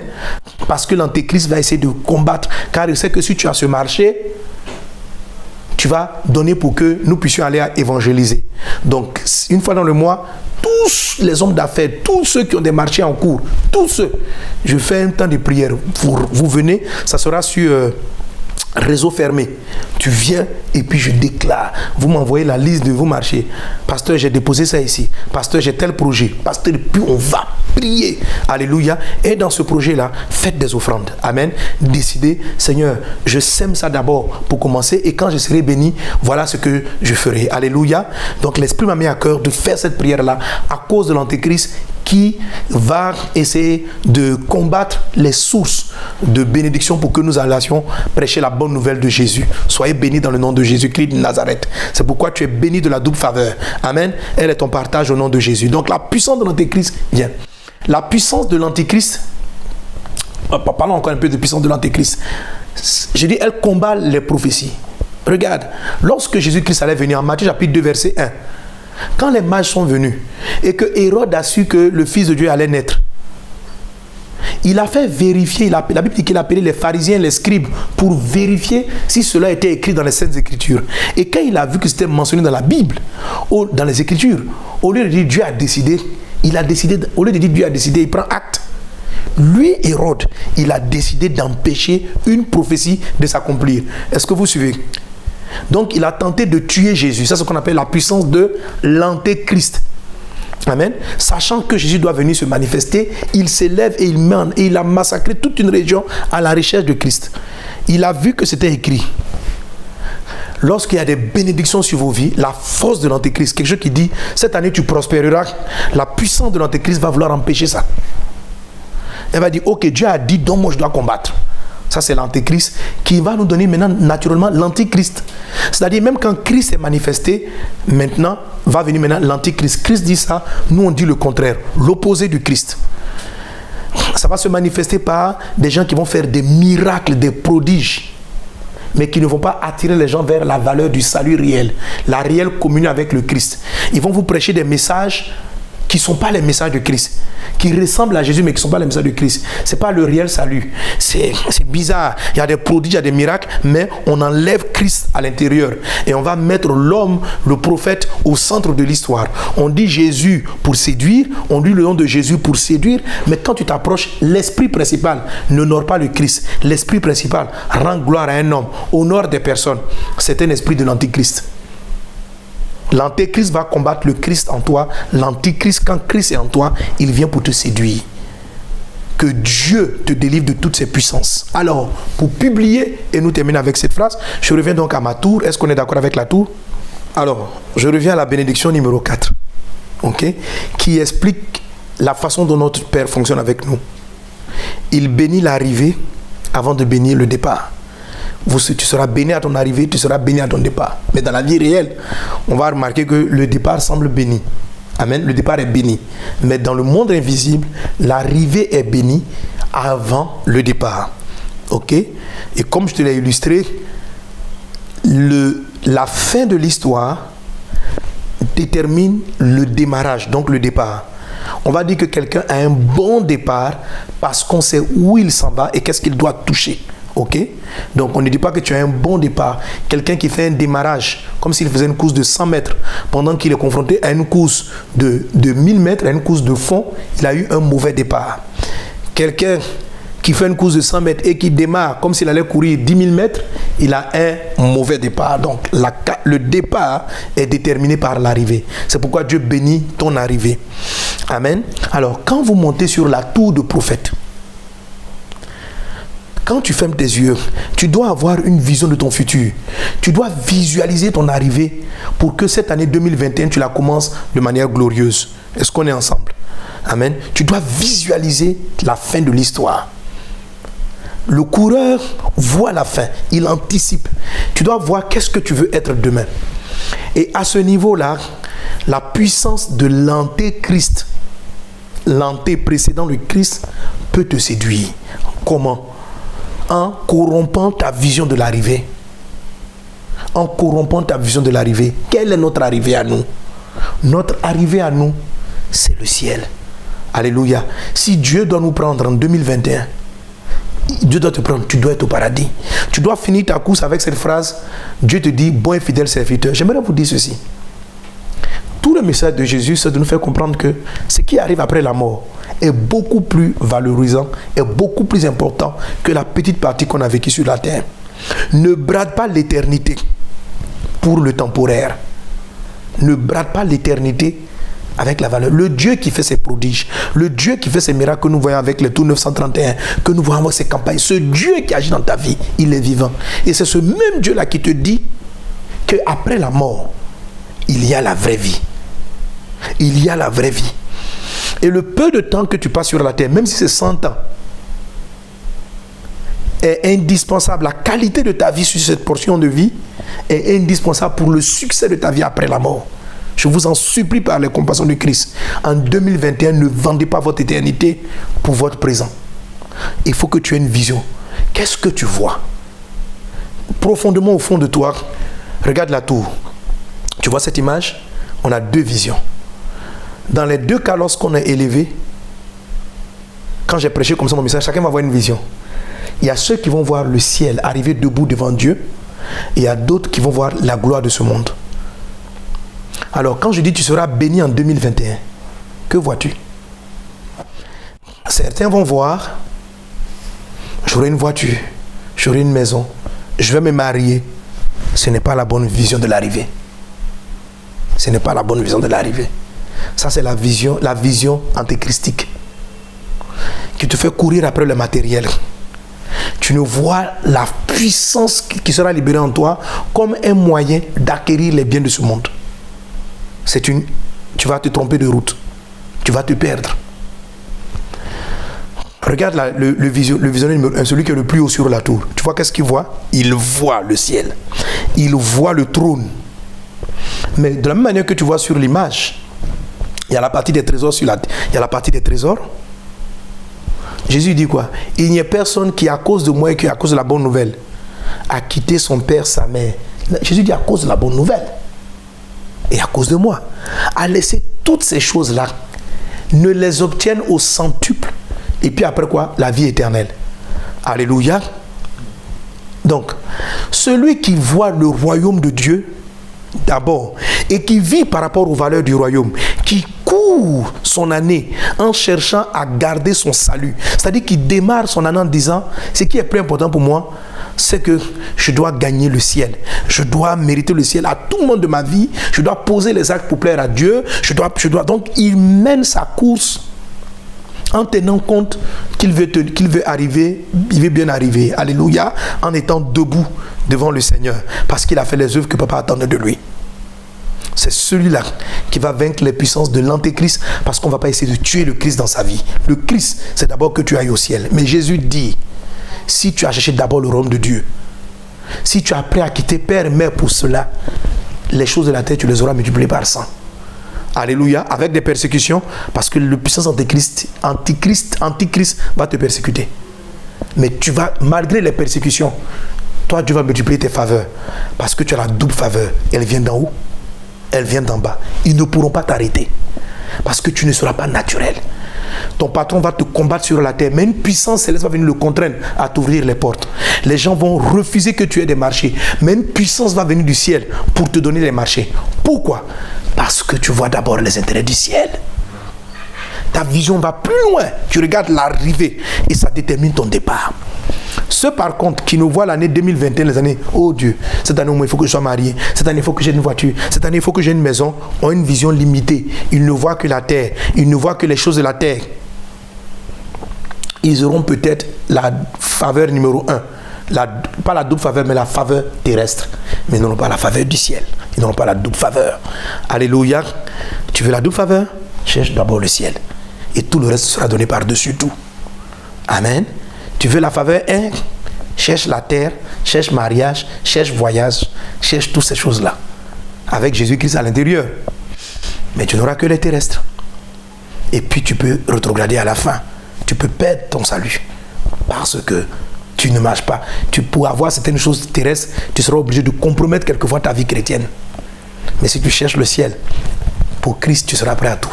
Parce que l'antéchrist va essayer de combattre, car il sait que si tu as ce marché, tu vas donner pour que nous puissions aller à évangéliser. Donc, une fois dans le mois, tous les hommes d'affaires, tous ceux qui ont des marchés en cours, tous ceux, je fais un temps de prière. Vous venez, ça sera sur réseau fermé. Tu viens et puis je déclare. Vous m'envoyez la liste de vos marchés. Pasteur, j'ai déposé ça ici. Pasteur, j'ai tel projet. Pasteur, puis on va prier. Alléluia. Et dans ce projet-là, faites des offrandes. Amen. Décidez, Seigneur, je sème ça d'abord pour commencer et quand je serai béni, voilà ce que je ferai. Alléluia. Donc l'Esprit m'a mis à cœur de faire cette prière-là à cause de l'antéchrist qui va essayer de combattre les sources de bénédiction pour que nous allions prêcher la bonne nouvelle de Jésus. Soyez bénis dans le nom de Jésus-Christ de Nazareth. C'est pourquoi tu es béni de la double faveur. Amen. Elle est ton partage au nom de Jésus. Donc la puissance de l'antéchrist vient. La puissance de l'antéchrist, parlons encore un peu de puissance de l'antéchrist. Je dis, elle combat les prophéties. Regarde, lorsque Jésus-Christ allait venir en Matthieu chapitre 2 verset 1, quand les mages sont venus et que Hérode a su que le Fils de Dieu allait naître, Il a fait vérifier, la Bible dit qu'il a appelé les pharisiens, les scribes, pour vérifier si cela était écrit dans les Saintes Écritures. Et quand il a vu que c'était mentionné dans la Bible, ou dans les Écritures, au lieu de dire Dieu a décidé, au lieu de dire Dieu a décidé, il prend acte. Lui, Hérode, il a décidé d'empêcher une prophétie de s'accomplir. Est-ce que vous suivez? Donc, il a tenté de tuer Jésus. Ça, c'est ce qu'on appelle la puissance de l'antéchrist. Amen. Sachant que Jésus doit venir se manifester, il s'élève et il mène. Et il a massacré toute une région à la recherche de Christ. Il a vu que c'était écrit. Lorsqu'il y a des bénédictions sur vos vies, la force de l'antéchrist, quelque chose qui dit, cette année tu prospéreras, la puissance de l'antéchrist va vouloir empêcher ça. Elle va dire, ok, Dieu a dit, donc moi je dois combattre. Ça, c'est l'antéchrist qui va nous donner maintenant naturellement l'antéchrist. C'est-à-dire, même quand Christ est manifesté, maintenant, va venir maintenant l'antéchrist. Christ dit ça, nous on dit le contraire, l'opposé du Christ. Ça va se manifester par des gens qui vont faire des miracles, des prodiges, mais qui ne vont pas attirer les gens vers la valeur du salut réel, la réelle communion avec le Christ. Ils vont vous prêcher des messages qui ne sont pas les messages de Christ, qui ressemblent à Jésus mais qui ne sont pas les messages de Christ. Ce n'est pas le réel salut. C'est bizarre. Il y a des prodiges, il y a des miracles, mais on enlève Christ à l'intérieur et on va mettre l'homme, le prophète, au centre de l'histoire. On dit Jésus pour séduire, on dit le nom de Jésus pour séduire, mais quand tu t'approches, l'esprit principal n'honore pas le Christ. L'esprit principal rend gloire à un homme, honore des personnes. C'est un esprit de l'antichrist. L'antéchrist va combattre le Christ en toi. L'antéchrist, quand Christ est en toi, il vient pour te séduire. Que Dieu te délivre de toutes ses puissances. Alors, pour publier, et nous terminer avec cette phrase, je reviens donc à ma tour. Est-ce qu'on est d'accord avec la tour? Alors, je reviens à la bénédiction numéro 4, okay, qui explique la façon dont notre Père fonctionne avec nous. Il bénit l'arrivée avant de bénir le départ. Tu seras béni à ton arrivée, tu seras béni à ton départ. Mais dans la vie réelle, on va remarquer que le départ semble béni. Amen. Le départ est béni. Mais dans le monde invisible, l'arrivée est bénie avant le départ. Ok? Et comme je te l'ai illustré, la fin de l'histoire détermine le démarrage, donc le départ. On va dire que quelqu'un a un bon départ parce qu'on sait où il s'en va et qu'est-ce qu'il doit toucher. Ok? Donc on ne dit pas que tu as un bon départ. Quelqu'un qui fait un démarrage comme s'il faisait une course de 100 mètres pendant qu'il est confronté à une course de 1000 mètres, à une course de fond, il a eu un mauvais départ. Quelqu'un qui fait une course de 100 mètres et qui démarre comme s'il allait courir 10 000 mètres, il a un mauvais départ. Donc le départ est déterminé par l'arrivée. C'est pourquoi Dieu bénit ton arrivée. Amen. Alors quand vous montez sur la tour de prophète, quand tu fermes tes yeux, tu dois avoir une vision de ton futur. Tu dois visualiser ton arrivée pour que cette année 2021, tu la commences de manière glorieuse. Est-ce qu'on est ensemble? Amen. Tu dois visualiser la fin de l'histoire. Le coureur voit la fin, il anticipe. Tu dois voir qu'est-ce que tu veux être demain. Et à ce niveau-là, la puissance de l'antéchrist, l'anté précédent le Christ, peut te séduire. Comment? En corrompant ta vision de l'arrivée. En corrompant ta vision de l'arrivée. Quelle est notre arrivée à nous? Notre arrivée à nous, c'est le ciel. Alléluia. Si Dieu doit nous prendre en 2021, Dieu doit te prendre, tu dois être au paradis. Tu dois finir ta course avec cette phrase. Dieu te dit, bon et fidèle serviteur. J'aimerais vous dire ceci. Tout le message de Jésus, c'est de nous faire comprendre que ce qui arrive après la mort est beaucoup plus valorisant, est beaucoup plus important que la petite partie qu'on a vécue sur la terre. Ne brade pas l'éternité pour le temporaire. Ne brade pas l'éternité avec la valeur. Le Dieu qui fait ses prodiges, le Dieu qui fait ses miracles que nous voyons avec les tours 931, que nous voyons avec ses campagnes, ce Dieu qui agit dans ta vie, il est vivant. Et c'est ce même Dieu-là qui te dit qu'après la mort, il y a la vraie vie. Il y a la vraie vie. Et le peu de temps que tu passes sur la terre, même si c'est 100 ans, est indispensable. La qualité de ta vie sur cette portion de vie est indispensable pour le succès de ta vie après la mort. Je vous en supplie par les compassions de Christ. En 2021, ne vendez pas votre éternité pour votre présent. Il faut que tu aies une vision. Qu'est-ce que tu vois? Profondément au fond de toi, regarde la tour. Tu vois cette image? On a deux visions. Dans les deux cas, lorsqu'on est élevé, quand j'ai prêché comme ça mon message, chacun va avoir une vision. Il y a ceux qui vont voir le ciel arriver debout devant Dieu, et il y a d'autres qui vont voir la gloire de ce monde. Alors, quand je dis tu seras béni en 2021, que vois-tu? Certains vont voir, j'aurai une voiture, j'aurai une maison, je vais me marier. Ce n'est pas la bonne vision de l'arrivée. Ce n'est pas la bonne vision de l'arrivée. Ça, c'est la vision antéchristique qui te fait courir après le matériel. Tu ne vois la puissance qui sera libérée en toi comme un moyen d'acquérir les biens de ce monde. Tu vas te tromper de route. Tu vas te perdre. Regarde le visionnaire numéro 1, celui qui est le plus haut sur la tour. Tu vois qu'est-ce qu'il voit? Il voit le ciel. Il voit le trône. Mais de la même manière que tu vois sur l'image, il y a la partie des trésors il y a la partie des trésors. Jésus dit quoi? Il n'y a personne qui, à cause de moi et qui, à cause de la bonne nouvelle, a quitté son père, sa mère. Jésus dit à cause de la bonne nouvelle. Et à cause de moi. A laissé toutes ces choses-là, ne les obtiennent au centuple. Et puis après quoi? La vie éternelle. Alléluia. Donc, celui qui voit le royaume de Dieu, d'abord, et qui vit par rapport aux valeurs du royaume, qui court son année en cherchant à garder son salut, c'est-à-dire qu'il démarre son année en disant, ce qui est plus important pour moi, c'est que je dois gagner le ciel, je dois mériter le ciel à tout moment de ma vie, je dois poser les actes pour plaire à Dieu, je dois. Donc il mène sa course en tenant compte qu'il veut arriver, il veut bien arriver, alléluia, en étant debout devant le Seigneur, parce qu'il a fait les œuvres que papa attendait de lui. C'est celui-là qui va vaincre les puissances de l'antéchrist, parce qu'on ne va pas essayer de tuer le Christ dans sa vie. Le Christ, c'est d'abord que tu ailles au ciel. Mais Jésus dit, si tu as cherché d'abord le royaume de Dieu, si tu as prêt à quitter père et mère pour cela, les choses de la terre, tu les auras multipliées par 100. Alléluia, avec des persécutions, parce que le puissance antichrist va te persécuter. Mais tu vas, malgré les persécutions, toi tu vas multiplier tes faveurs, parce que tu as la double faveur. Elle vient d'en haut, elle vient d'en bas. Ils ne pourront pas t'arrêter, parce que tu ne seras pas naturel. Ton patron va te combattre sur la terre, mais une puissance céleste va venir le contraindre à t'ouvrir les portes. Les gens vont refuser que tu aies des marchés, mais une puissance va venir du ciel pour te donner les marchés. Pourquoi? Parce que tu vois d'abord les intérêts du ciel. Ta vision va plus loin. Tu regardes l'arrivée et ça détermine ton départ. Ceux par contre qui nous voient l'année 2021, les années, oh Dieu, cette année il faut que je sois marié, cette année il faut que j'ai une voiture, cette année il faut que j'ai une maison, ont une vision limitée. Ils ne voient que la terre, ils ne voient que les choses de la terre. Ils auront peut-être la faveur numéro 1. Pas la double faveur, mais la faveur terrestre. Mais ils n'auront pas la faveur du ciel. Ils n'auront pas la double faveur. Alléluia. Tu veux la double faveur? Cherche d'abord le ciel. Et tout le reste sera donné par-dessus tout. Amen. Tu veux la faveur? Cherche la terre, cherche mariage, cherche voyage, cherche toutes ces choses-là. Avec Jésus-Christ à l'intérieur. Mais tu n'auras que les terrestres. Et puis tu peux rétrograder à la fin. Tu peux perdre ton salut. Parce que tu ne marches pas. Pour avoir certaines choses terrestres, tu seras obligé de compromettre quelquefois ta vie chrétienne. Mais si tu cherches le ciel, pour Christ, tu seras prêt à tout.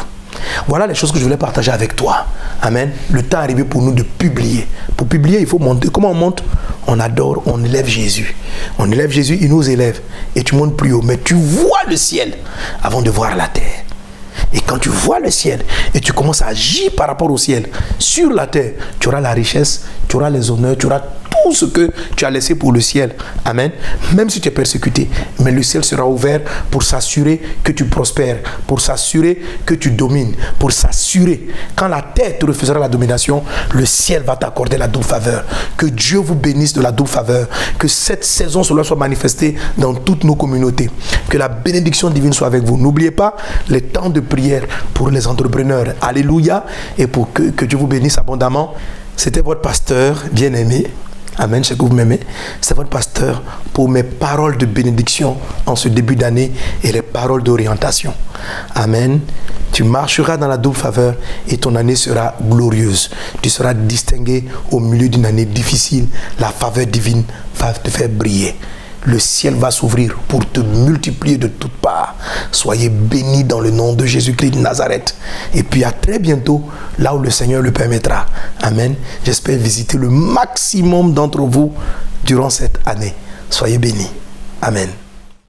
Voilà les choses que je voulais partager avec toi. Amen. Le temps est arrivé pour nous de publier. Pour publier, il faut monter. Comment on monte? On adore, on élève Jésus. On élève Jésus, il nous élève. Et tu montes plus haut. Mais tu vois le ciel avant de voir la terre. Et quand tu vois le ciel et tu commences à agir par rapport au ciel, sur la terre, tu auras la richesse, tu auras les honneurs, tu auras tout ce que tu as laissé pour le ciel. Amen. Même si tu es persécuté, mais le ciel sera ouvert pour s'assurer que tu prospères, pour s'assurer que tu domines, pour s'assurer, quand la terre te refusera la domination, le ciel va t'accorder la double faveur. Que Dieu vous bénisse de la double faveur. Que cette saison cela soit manifestée dans toutes nos communautés. Que la bénédiction divine soit avec vous. N'oubliez pas les temps de prière pour les entrepreneurs. Alléluia. Et pour que Dieu vous bénisse abondamment. C'était votre pasteur bien-aimé. Amen, c'est que vous m'aimez. C'est votre pasteur pour mes paroles de bénédiction en ce début d'année et les paroles d'orientation. Amen. Tu marcheras dans la double faveur et ton année sera glorieuse. Tu seras distingué au milieu d'une année difficile. La faveur divine va te faire briller. Le ciel va s'ouvrir pour te multiplier de toutes parts. Soyez bénis dans le nom de Jésus-Christ de Nazareth. Et puis à très bientôt, là où le Seigneur le permettra. Amen. J'espère visiter le maximum d'entre vous durant cette année. Soyez bénis. Amen.